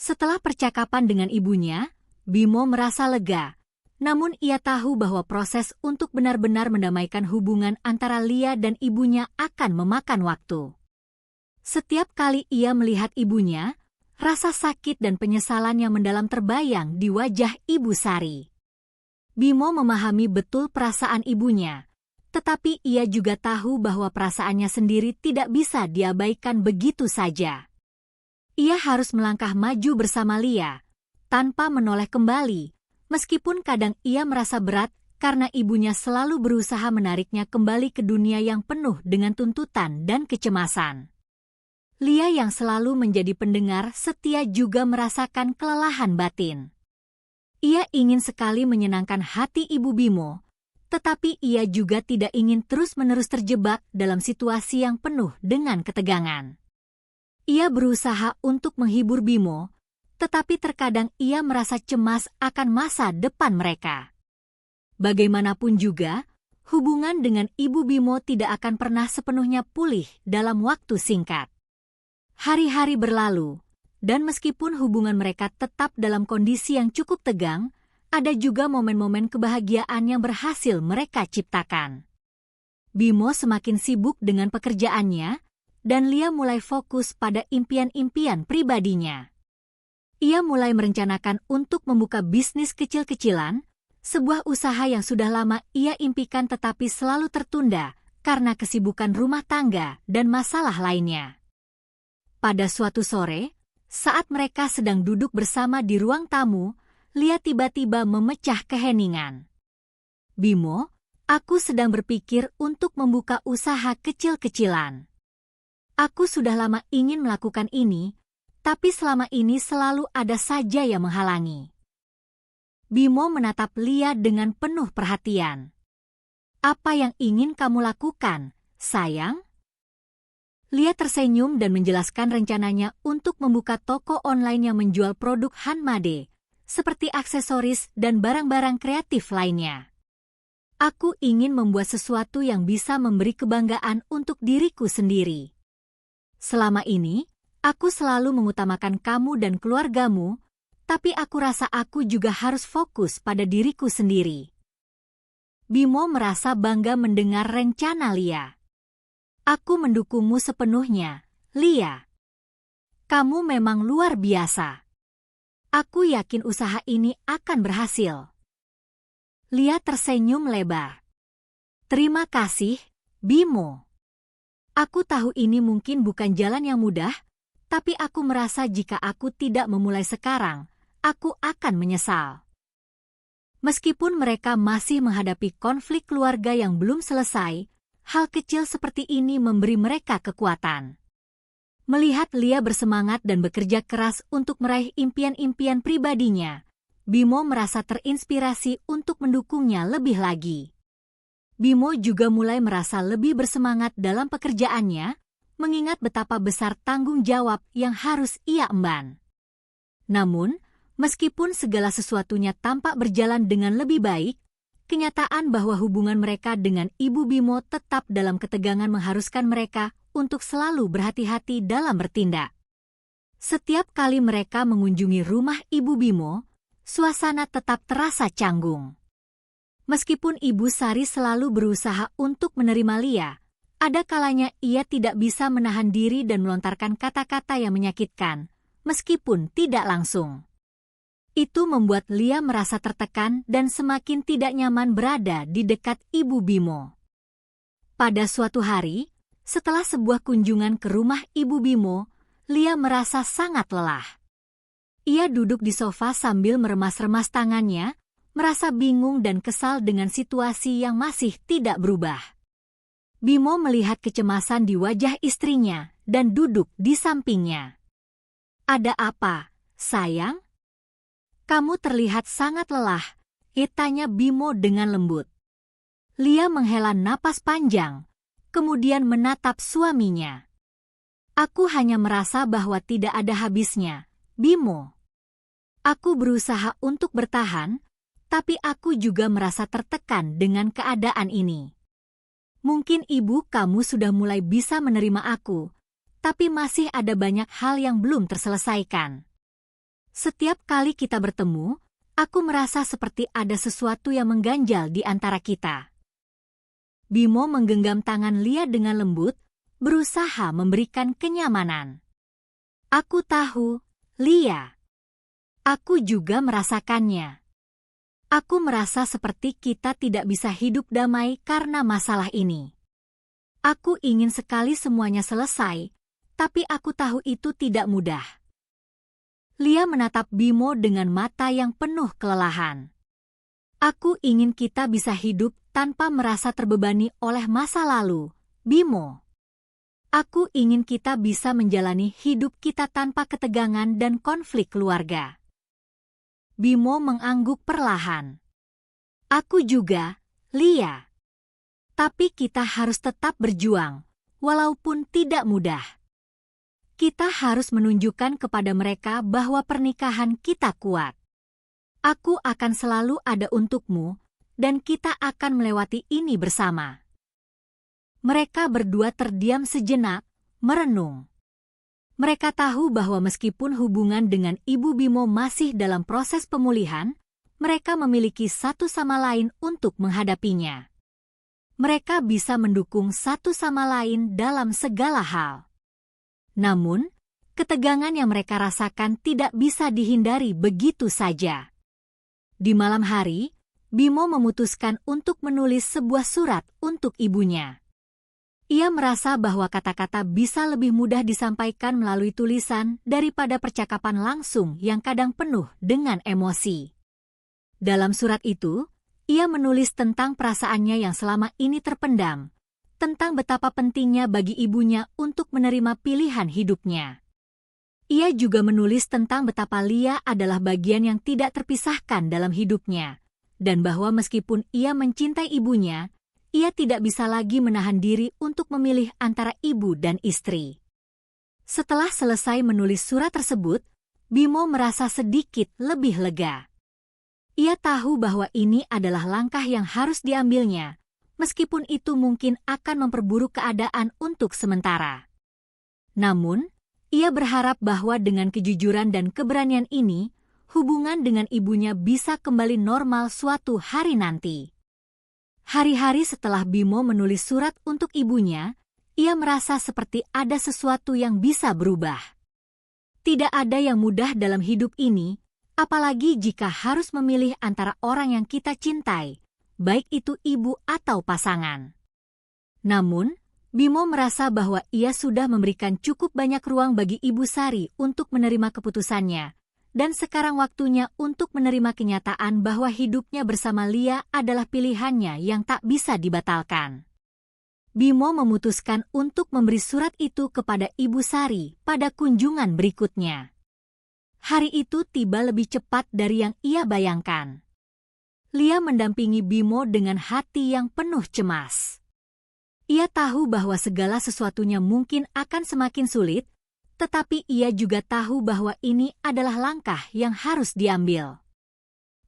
Setelah percakapan dengan ibunya, Bimo merasa lega. Namun ia tahu bahwa proses untuk benar-benar mendamaikan hubungan antara Lia dan ibunya akan memakan waktu. Setiap kali ia melihat ibunya, Rasa sakit dan penyesalan yang mendalam terbayang di wajah Ibu Sari. Bimo memahami betul perasaan ibunya, tetapi ia juga tahu bahwa perasaannya sendiri tidak bisa diabaikan begitu saja. Ia harus melangkah maju bersama Lia, tanpa menoleh kembali, meskipun kadang ia merasa berat karena ibunya selalu berusaha menariknya kembali ke dunia yang penuh dengan tuntutan dan kecemasan. Lia yang selalu menjadi pendengar setia juga merasakan kelelahan batin. Ia ingin sekali menyenangkan hati Ibu Bimo, tetapi ia juga tidak ingin terus-menerus terjebak dalam situasi yang penuh dengan ketegangan. Ia berusaha untuk menghibur Bimo, tetapi terkadang ia merasa cemas akan masa depan mereka. Bagaimanapun juga, hubungan dengan Ibu Bimo tidak akan pernah sepenuhnya pulih dalam waktu singkat. Hari-hari berlalu, dan meskipun hubungan mereka tetap dalam kondisi yang cukup tegang, ada juga momen-momen kebahagiaan yang berhasil mereka ciptakan. Bimo semakin sibuk dengan pekerjaannya, dan Lia mulai fokus pada impian-impian pribadinya. Ia mulai merencanakan untuk membuka bisnis kecil-kecilan, sebuah usaha yang sudah lama ia impikan tetapi selalu tertunda karena kesibukan rumah tangga dan masalah lainnya. Pada suatu sore, saat mereka sedang duduk bersama di ruang tamu, Lia tiba-tiba memecah keheningan. Bimo, aku sedang berpikir untuk membuka usaha kecil-kecilan. Aku sudah lama ingin melakukan ini, tapi selama ini selalu ada saja yang menghalangi. Bimo menatap Lia dengan penuh perhatian. Apa yang ingin kamu lakukan, sayang? Lia tersenyum dan menjelaskan rencananya untuk membuka toko online yang menjual produk handmade, seperti aksesoris dan barang-barang kreatif lainnya. Aku ingin membuat sesuatu yang bisa memberi kebanggaan untuk diriku sendiri. Selama ini, aku selalu mengutamakan kamu dan keluargamu, tapi aku rasa aku juga harus fokus pada diriku sendiri. Bimo merasa bangga mendengar rencana Lia. Aku mendukungmu sepenuhnya, Lia. Kamu memang luar biasa. Aku yakin usaha ini akan berhasil. Lia tersenyum lebar. Terima kasih, Bimo. Aku tahu ini mungkin bukan jalan yang mudah, tapi aku merasa jika aku tidak memulai sekarang, aku akan menyesal. Meskipun mereka masih menghadapi konflik keluarga yang belum selesai, hal kecil seperti ini memberi mereka kekuatan. Melihat Lia bersemangat dan bekerja keras untuk meraih impian-impian pribadinya, Bimo merasa terinspirasi untuk mendukungnya lebih lagi. Bimo juga mulai merasa lebih bersemangat dalam pekerjaannya, mengingat betapa besar tanggung jawab yang harus ia emban. Namun, meskipun segala sesuatunya tampak berjalan dengan lebih baik, kenyataan bahwa hubungan mereka dengan Ibu Bimo tetap dalam ketegangan mengharuskan mereka untuk selalu berhati-hati dalam bertindak. Setiap kali mereka mengunjungi rumah Ibu Bimo, suasana tetap terasa canggung. Meskipun Ibu Sari selalu berusaha untuk menerima Lia, ada kalanya ia tidak bisa menahan diri dan melontarkan kata-kata yang menyakitkan, meskipun tidak langsung. Itu membuat Lia merasa tertekan dan semakin tidak nyaman berada di dekat Ibu Bimo. Pada suatu hari, setelah sebuah kunjungan ke rumah Ibu Bimo, Lia merasa sangat lelah. Ia duduk di sofa sambil meremas-remas tangannya, merasa bingung dan kesal dengan situasi yang masih tidak berubah. Bimo melihat kecemasan di wajah istrinya dan duduk di sampingnya. Ada apa, sayang? Kamu terlihat sangat lelah, tanya Bimo dengan lembut. Lia menghela napas panjang, kemudian menatap suaminya. Aku hanya merasa bahwa tidak ada habisnya, Bimo. Aku berusaha untuk bertahan, tapi aku juga merasa tertekan dengan keadaan ini. Mungkin ibu kamu sudah mulai bisa menerima aku, tapi masih ada banyak hal yang belum terselesaikan. Setiap kali kita bertemu, aku merasa seperti ada sesuatu yang mengganjal di antara kita. Bimo menggenggam tangan Lia dengan lembut, berusaha memberikan kenyamanan. Aku tahu, Lia. Aku juga merasakannya. Aku merasa seperti kita tidak bisa hidup damai karena masalah ini. Aku ingin sekali semuanya selesai, tapi aku tahu itu tidak mudah. Lia menatap Bimo dengan mata yang penuh kelelahan. Aku ingin kita bisa hidup tanpa merasa terbebani oleh masa lalu, Bimo. Aku ingin kita bisa menjalani hidup kita tanpa ketegangan dan konflik keluarga. Bimo mengangguk perlahan. Aku juga, Lia. Tapi kita harus tetap berjuang, walaupun tidak mudah. Kita harus menunjukkan kepada mereka bahwa pernikahan kita kuat. Aku akan selalu ada untukmu, dan kita akan melewati ini bersama. Mereka berdua terdiam sejenak, merenung. Mereka tahu bahwa meskipun hubungan dengan Ibu Bimo masih dalam proses pemulihan, mereka memiliki satu sama lain untuk menghadapinya. Mereka bisa mendukung satu sama lain dalam segala hal. Namun, ketegangan yang mereka rasakan tidak bisa dihindari begitu saja. Di malam hari, Bimo memutuskan untuk menulis sebuah surat untuk ibunya. Ia merasa bahwa kata-kata bisa lebih mudah disampaikan melalui tulisan daripada percakapan langsung yang kadang penuh dengan emosi. Dalam surat itu, ia menulis tentang perasaannya yang selama ini terpendam, tentang betapa pentingnya bagi ibunya untuk menerima pilihan hidupnya. Ia juga menulis tentang betapa Lia adalah bagian yang tidak terpisahkan dalam hidupnya, dan bahwa meskipun ia mencintai ibunya, ia tidak bisa lagi menahan diri untuk memilih antara ibu dan istri. Setelah selesai menulis surat tersebut, Bimo merasa sedikit lebih lega. Ia tahu bahwa ini adalah langkah yang harus diambilnya, meskipun itu mungkin akan memperburuk keadaan untuk sementara. Namun, ia berharap bahwa dengan kejujuran dan keberanian ini, hubungan dengan ibunya bisa kembali normal suatu hari nanti. Hari-hari setelah Bimo menulis surat untuk ibunya, ia merasa seperti ada sesuatu yang bisa berubah. Tidak ada yang mudah dalam hidup ini, apalagi jika harus memilih antara orang yang kita cintai, baik itu ibu atau pasangan. Namun, Bimo merasa bahwa ia sudah memberikan cukup banyak ruang bagi Ibu Sari untuk menerima keputusannya, dan sekarang waktunya untuk menerima kenyataan bahwa hidupnya bersama Lia adalah pilihannya yang tak bisa dibatalkan. Bimo memutuskan untuk memberi surat itu kepada Ibu Sari pada kunjungan berikutnya. Hari itu tiba lebih cepat dari yang ia bayangkan. Lia mendampingi Bimo dengan hati yang penuh cemas. Ia tahu bahwa segala sesuatunya mungkin akan semakin sulit, tetapi ia juga tahu bahwa ini adalah langkah yang harus diambil.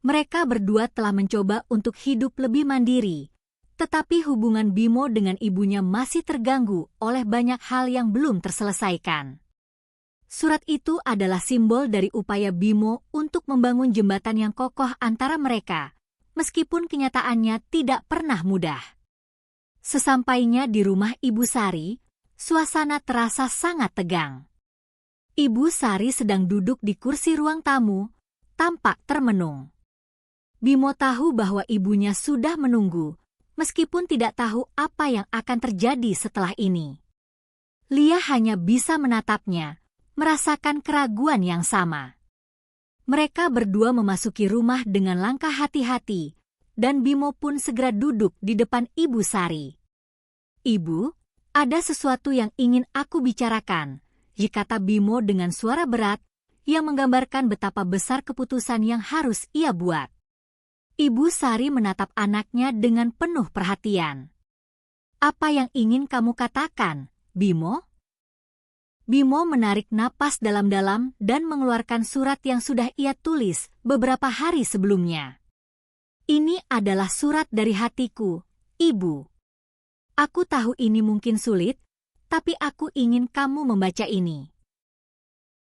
Mereka berdua telah mencoba untuk hidup lebih mandiri, tetapi hubungan Bimo dengan ibunya masih terganggu oleh banyak hal yang belum terselesaikan. Surat itu adalah simbol dari upaya Bimo untuk membangun jembatan yang kokoh antara mereka, meskipun kenyataannya tidak pernah mudah. Sesampainya di rumah Ibu Sari, suasana terasa sangat tegang. Ibu Sari sedang duduk di kursi ruang tamu, tampak termenung. Bimo tahu bahwa ibunya sudah menunggu, meskipun tidak tahu apa yang akan terjadi setelah ini. Lia hanya bisa menatapnya, merasakan keraguan yang sama. Mereka berdua memasuki rumah dengan langkah hati-hati, dan Bimo pun segera duduk di depan Ibu Sari. "Ibu, ada sesuatu yang ingin aku bicarakan," kata Bimo dengan suara berat yang menggambarkan betapa besar keputusan yang harus ia buat. Ibu Sari menatap anaknya dengan penuh perhatian. "Apa yang ingin kamu katakan, Bimo?" Bimo menarik napas dalam-dalam dan mengeluarkan surat yang sudah ia tulis beberapa hari sebelumnya. "Ini adalah surat dari hatiku, Ibu. Aku tahu ini mungkin sulit, tapi aku ingin kamu membaca ini."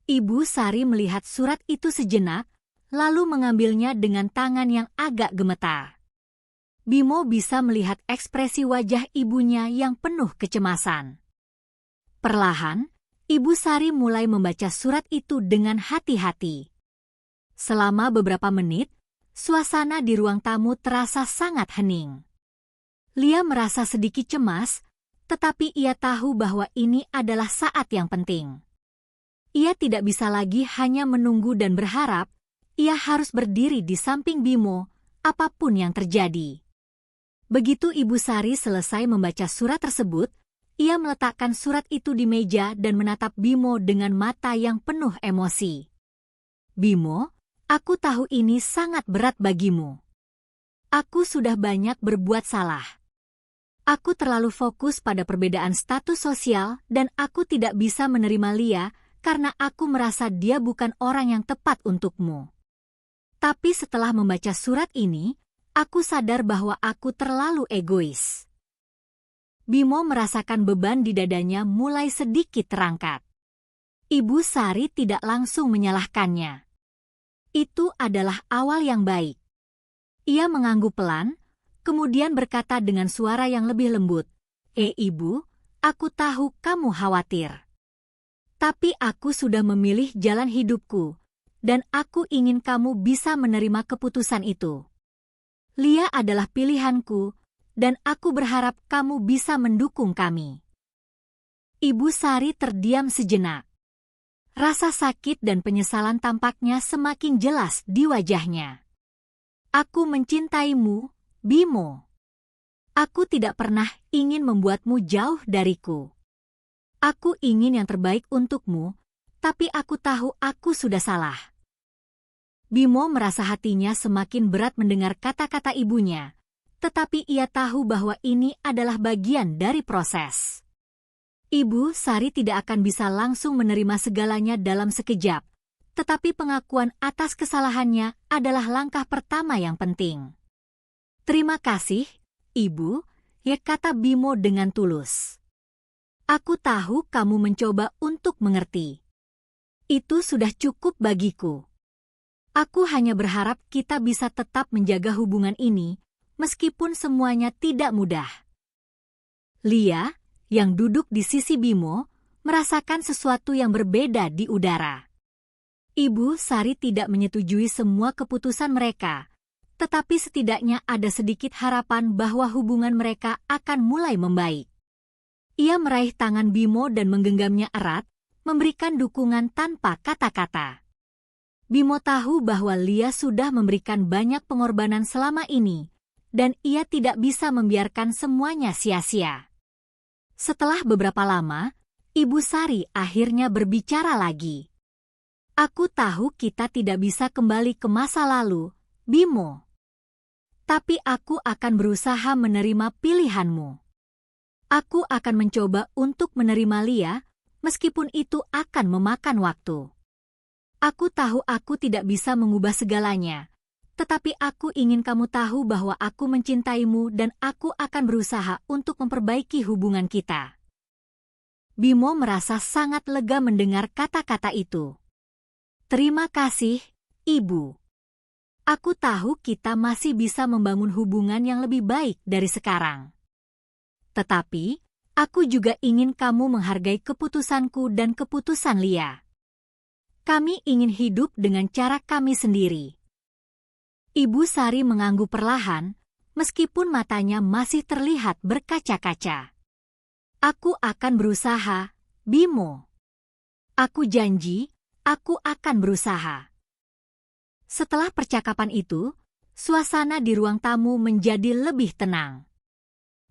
Ibu Sari melihat surat itu sejenak, lalu mengambilnya dengan tangan yang agak gemetar. Bimo bisa melihat ekspresi wajah ibunya yang penuh kecemasan. Perlahan, Ibu Sari mulai membaca surat itu dengan hati-hati. Selama beberapa menit, suasana di ruang tamu terasa sangat hening. Lia merasa sedikit cemas, tetapi ia tahu bahwa ini adalah saat yang penting. Ia tidak bisa lagi hanya menunggu dan berharap, ia harus berdiri di samping Bimo, apapun yang terjadi. Begitu Ibu Sari selesai membaca surat tersebut, ia meletakkan surat itu di meja dan menatap Bimo dengan mata yang penuh emosi. Bimo, aku tahu ini sangat berat bagimu. Aku sudah banyak berbuat salah. Aku terlalu fokus pada perbedaan status sosial dan aku tidak bisa menerima Lia karena aku merasa dia bukan orang yang tepat untukmu. Tapi setelah membaca surat ini, aku sadar bahwa aku terlalu egois. Bimo merasakan beban di dadanya mulai sedikit terangkat. Ibu Sari tidak langsung menyalahkannya. Itu adalah awal yang baik. Ia mengangguk pelan, kemudian berkata dengan suara yang lebih lembut, Ibu, aku tahu kamu khawatir. Tapi aku sudah memilih jalan hidupku, dan aku ingin kamu bisa menerima keputusan itu. Lia adalah pilihanku, dan aku berharap kamu bisa mendukung kami. Ibu Sari terdiam sejenak. Rasa sakit dan penyesalan tampaknya semakin jelas di wajahnya. Aku mencintaimu, Bimo. Aku tidak pernah ingin membuatmu jauh dariku. Aku ingin yang terbaik untukmu, tapi aku tahu aku sudah salah. Bimo merasa hatinya semakin berat mendengar kata-kata ibunya, tetapi ia tahu bahwa ini adalah bagian dari proses. Ibu Sari tidak akan bisa langsung menerima segalanya dalam sekejap, tetapi pengakuan atas kesalahannya adalah langkah pertama yang penting. Terima kasih, Ibu, ya kata Bimo dengan tulus. Aku tahu kamu mencoba untuk mengerti. Itu sudah cukup bagiku. Aku hanya berharap kita bisa tetap menjaga hubungan ini, meskipun semuanya tidak mudah. Lia, yang duduk di sisi Bimo, merasakan sesuatu yang berbeda di udara. Ibu Sari tidak menyetujui semua keputusan mereka, tetapi setidaknya ada sedikit harapan bahwa hubungan mereka akan mulai membaik. Ia meraih tangan Bimo dan menggenggamnya erat, memberikan dukungan tanpa kata-kata. Bimo tahu bahwa Lia sudah memberikan banyak pengorbanan selama ini, dan ia tidak bisa membiarkan semuanya sia-sia. Setelah beberapa lama, Ibu Sari akhirnya berbicara lagi. Aku tahu kita tidak bisa kembali ke masa lalu, Bimo. Tapi aku akan berusaha menerima pilihanmu. Aku akan mencoba untuk menerima Lia, meskipun itu akan memakan waktu. Aku tahu aku tidak bisa mengubah segalanya, tetapi aku ingin kamu tahu bahwa aku mencintaimu dan aku akan berusaha untuk memperbaiki hubungan kita. Bimo merasa sangat lega mendengar kata-kata itu. Terima kasih, Ibu. Aku tahu kita masih bisa membangun hubungan yang lebih baik dari sekarang. Tetapi, aku juga ingin kamu menghargai keputusanku dan keputusan Lia. Kami ingin hidup dengan cara kami sendiri. Ibu Sari mengangguk perlahan, meskipun matanya masih terlihat berkaca-kaca. Aku akan berusaha, Bimo. Aku janji, aku akan berusaha. Setelah percakapan itu, suasana di ruang tamu menjadi lebih tenang.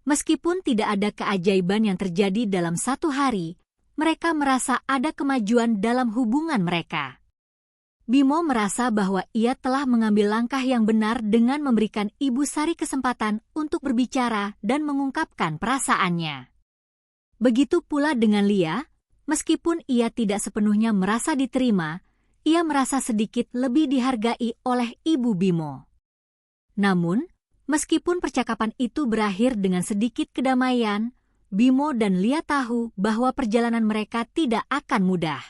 Meskipun tidak ada keajaiban yang terjadi dalam satu hari, mereka merasa ada kemajuan dalam hubungan mereka. Bimo merasa bahwa ia telah mengambil langkah yang benar dengan memberikan Ibu Sari kesempatan untuk berbicara dan mengungkapkan perasaannya. Begitu pula dengan Lia, meskipun ia tidak sepenuhnya merasa diterima, ia merasa sedikit lebih dihargai oleh Ibu Bimo. Namun, meskipun percakapan itu berakhir dengan sedikit kedamaian, Bimo dan Lia tahu bahwa perjalanan mereka tidak akan mudah.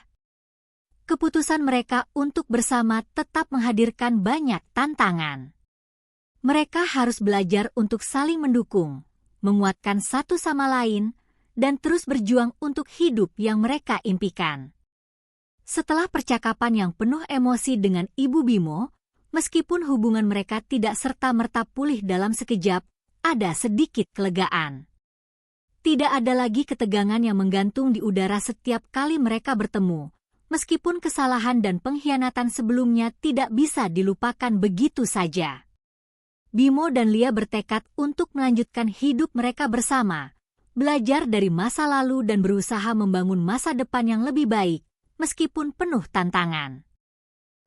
Keputusan mereka untuk bersama tetap menghadirkan banyak tantangan. Mereka harus belajar untuk saling mendukung, menguatkan satu sama lain, dan terus berjuang untuk hidup yang mereka impikan. Setelah percakapan yang penuh emosi dengan Ibu Bimo, meskipun hubungan mereka tidak serta-merta pulih dalam sekejap, ada sedikit kelegaan. Tidak ada lagi ketegangan yang menggantung di udara setiap kali mereka bertemu, meskipun kesalahan dan pengkhianatan sebelumnya tidak bisa dilupakan begitu saja. Bimo dan Lia bertekad untuk melanjutkan hidup mereka bersama, belajar dari masa lalu dan berusaha membangun masa depan yang lebih baik, meskipun penuh tantangan.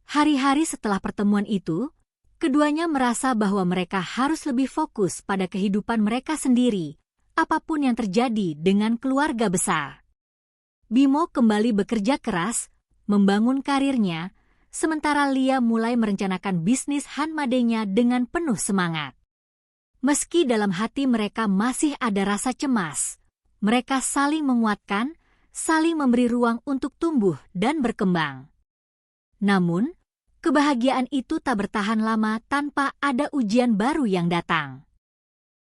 Hari-hari setelah pertemuan itu, keduanya merasa bahwa mereka harus lebih fokus pada kehidupan mereka sendiri, apapun yang terjadi dengan keluarga besar. Bimo kembali bekerja keras, membangun karirnya, sementara Lia mulai merencanakan bisnis Hanmadenya dengan penuh semangat. Meski dalam hati mereka masih ada rasa cemas, mereka saling menguatkan, saling memberi ruang untuk tumbuh dan berkembang. Namun, kebahagiaan itu tak bertahan lama tanpa ada ujian baru yang datang.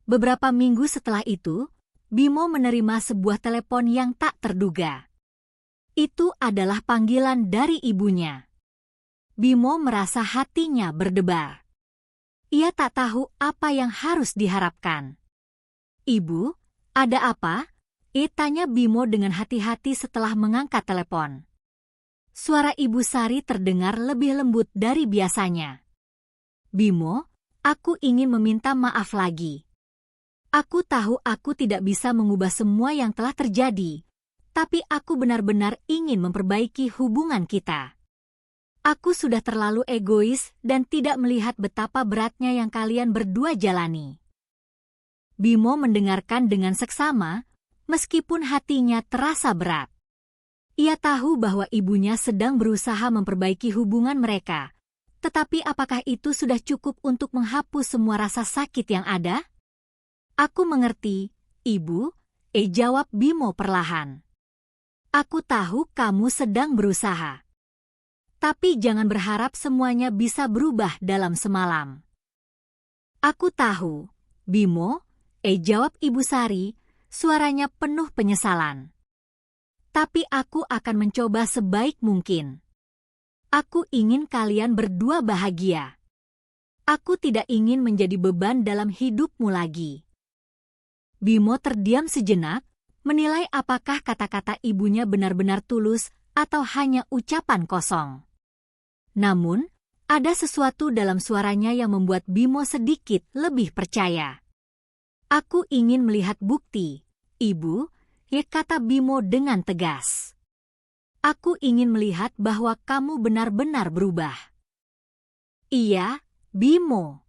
Beberapa minggu setelah itu, Bimo menerima sebuah telepon yang tak terduga. Itu adalah panggilan dari ibunya. Bimo merasa hatinya berdebar. Ia tak tahu apa yang harus diharapkan. "Ibu, ada apa?" tanya Bimo dengan hati-hati setelah mengangkat telepon. Suara Ibu Sari terdengar lebih lembut dari biasanya. "Bimo, aku ingin meminta maaf lagi. Aku tahu aku tidak bisa mengubah semua yang telah terjadi, tapi aku benar-benar ingin memperbaiki hubungan kita. Aku sudah terlalu egois dan tidak melihat betapa beratnya yang kalian berdua jalani." Bimo mendengarkan dengan seksama, meskipun hatinya terasa berat. Ia tahu bahwa ibunya sedang berusaha memperbaiki hubungan mereka, tetapi apakah itu sudah cukup untuk menghapus semua rasa sakit yang ada? "Aku mengerti, Ibu," jawab Bimo perlahan. "Aku tahu kamu sedang berusaha. Tapi jangan berharap semuanya bisa berubah dalam semalam." "Aku tahu, Bimo," jawab Ibu Sari, suaranya penuh penyesalan. "Tapi aku akan mencoba sebaik mungkin. Aku ingin kalian berdua bahagia. Aku tidak ingin menjadi beban dalam hidupmu lagi." Bimo terdiam sejenak, menilai apakah kata-kata ibunya benar-benar tulus atau hanya ucapan kosong. Namun, ada sesuatu dalam suaranya yang membuat Bimo sedikit lebih percaya. "Aku ingin melihat bukti, Ibu," kata Bimo dengan tegas. "Aku ingin melihat bahwa kamu benar-benar berubah." "Iya, Bimo.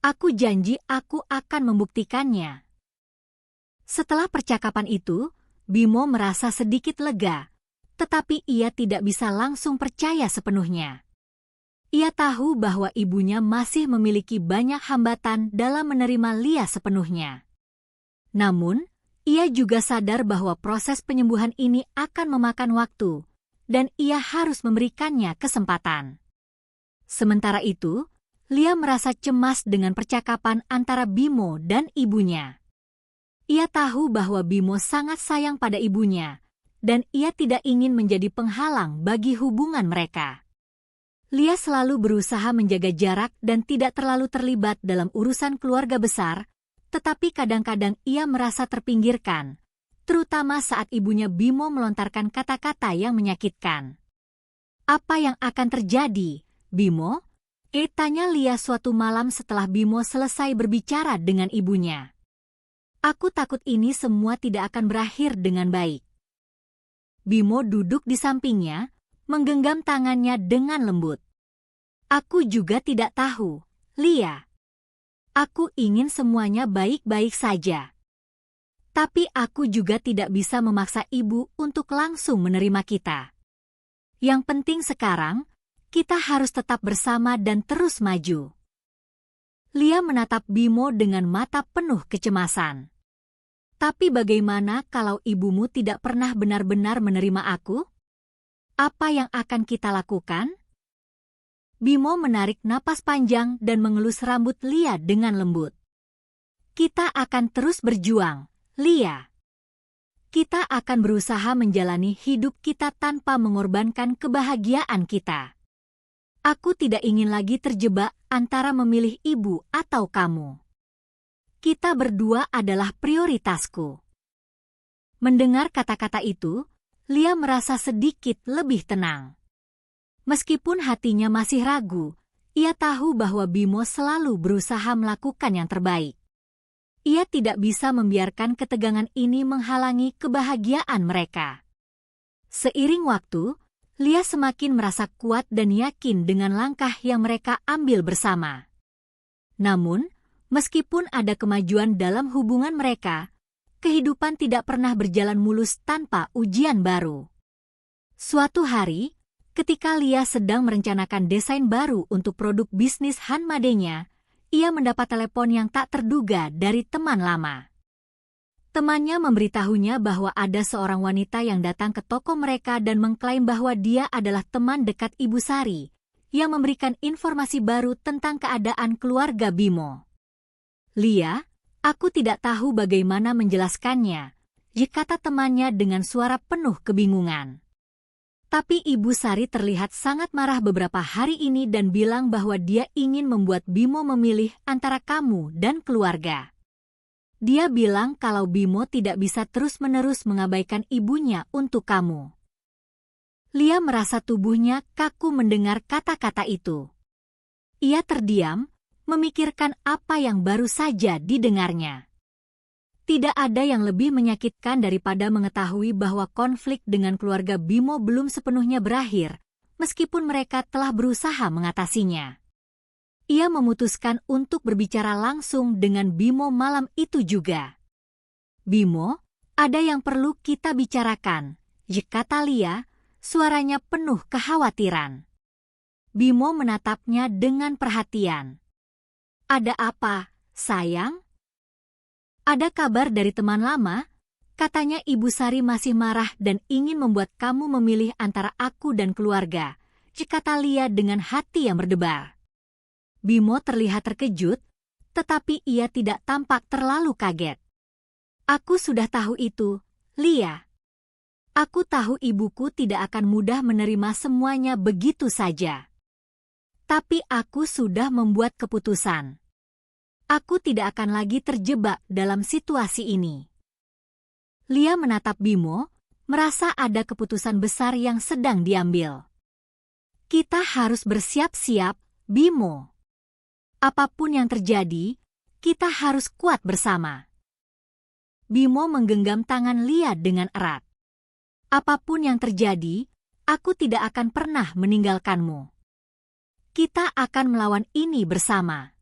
Aku janji aku akan membuktikannya." Setelah percakapan itu, Bimo merasa sedikit lega, tetapi ia tidak bisa langsung percaya sepenuhnya. Ia tahu bahwa ibunya masih memiliki banyak hambatan dalam menerima Lia sepenuhnya. Namun, ia juga sadar bahwa proses penyembuhan ini akan memakan waktu, dan ia harus memberikannya kesempatan. Sementara itu, Lia merasa cemas dengan percakapan antara Bimo dan ibunya. Ia tahu bahwa Bimo sangat sayang pada ibunya, dan ia tidak ingin menjadi penghalang bagi hubungan mereka. Lia selalu berusaha menjaga jarak dan tidak terlalu terlibat dalam urusan keluarga besar, tetapi kadang-kadang ia merasa terpinggirkan, terutama saat ibunya Bimo melontarkan kata-kata yang menyakitkan. "Apa yang akan terjadi, Bimo?" tanya Lia suatu malam setelah Bimo selesai berbicara dengan ibunya. "Aku takut ini semua tidak akan berakhir dengan baik." Bimo duduk di sampingnya, menggenggam tangannya dengan lembut. "Aku juga tidak tahu, Lia. Aku ingin semuanya baik-baik saja. Tapi aku juga tidak bisa memaksa ibu untuk langsung menerima kita. Yang penting sekarang, kita harus tetap bersama dan terus maju." Lia menatap Bimo dengan mata penuh kecemasan. "Tapi bagaimana kalau ibumu tidak pernah benar-benar menerima aku? Apa yang akan kita lakukan?" Bimo menarik napas panjang dan mengelus rambut Lia dengan lembut. "Kita akan terus berjuang, Lia. Kita akan berusaha menjalani hidup kita tanpa mengorbankan kebahagiaan kita. Aku tidak ingin lagi terjebak antara memilih ibu atau kamu. Kita berdua adalah prioritasku. Mendengar kata-kata itu, Lia merasa sedikit lebih tenang. Meskipun hatinya masih ragu, ia tahu bahwa Bimo selalu berusaha melakukan yang terbaik. Ia tidak bisa membiarkan ketegangan ini menghalangi kebahagiaan mereka. Seiring waktu, Lia semakin merasa kuat dan yakin dengan langkah yang mereka ambil bersama. Namun, meskipun ada kemajuan dalam hubungan mereka, kehidupan tidak pernah berjalan mulus tanpa ujian baru. Suatu hari, ketika Lia sedang merencanakan desain baru untuk produk bisnis Hanmadenya, ia mendapat telepon yang tak terduga dari teman lama. Temannya memberitahunya bahwa ada seorang wanita yang datang ke toko mereka dan mengklaim bahwa dia adalah teman dekat Ibu Sari, yang memberikan informasi baru tentang keadaan keluarga Bimo. Lia, aku tidak tahu bagaimana menjelaskannya, kata temannya dengan suara penuh kebingungan. Tapi Ibu Sari terlihat sangat marah beberapa hari ini dan bilang bahwa dia ingin membuat Bimo memilih antara kamu dan keluarga. Dia bilang kalau Bimo tidak bisa terus-menerus mengabaikan ibunya untuk kamu. Lia merasa tubuhnya kaku mendengar kata-kata itu. Ia terdiam, memikirkan apa yang baru saja didengarnya. Tidak ada yang lebih menyakitkan daripada mengetahui bahwa konflik dengan keluarga Bimo belum sepenuhnya berakhir, meskipun mereka telah berusaha mengatasinya. Ia memutuskan untuk berbicara langsung dengan Bimo malam itu juga. Bimo, ada yang perlu kita bicarakan, kata Lia, suaranya penuh kekhawatiran. Bimo menatapnya dengan perhatian. Ada apa, sayang? Ada kabar dari teman lama? Katanya Ibu Sari masih marah dan ingin membuat kamu memilih antara aku dan keluarga, kata Lia dengan hati yang berdebar. Bimo terlihat terkejut, tetapi ia tidak tampak terlalu kaget. Aku sudah tahu itu, Lia. Aku tahu ibuku tidak akan mudah menerima semuanya begitu saja. Tapi aku sudah membuat keputusan. Aku tidak akan lagi terjebak dalam situasi ini. Lia menatap Bimo, merasa ada keputusan besar yang sedang diambil. Kita harus bersiap-siap, Bimo. Apapun yang terjadi, kita harus kuat bersama. Bimo menggenggam tangan Lia dengan erat. Apapun yang terjadi, aku tidak akan pernah meninggalkanmu. Kita akan melawan ini bersama.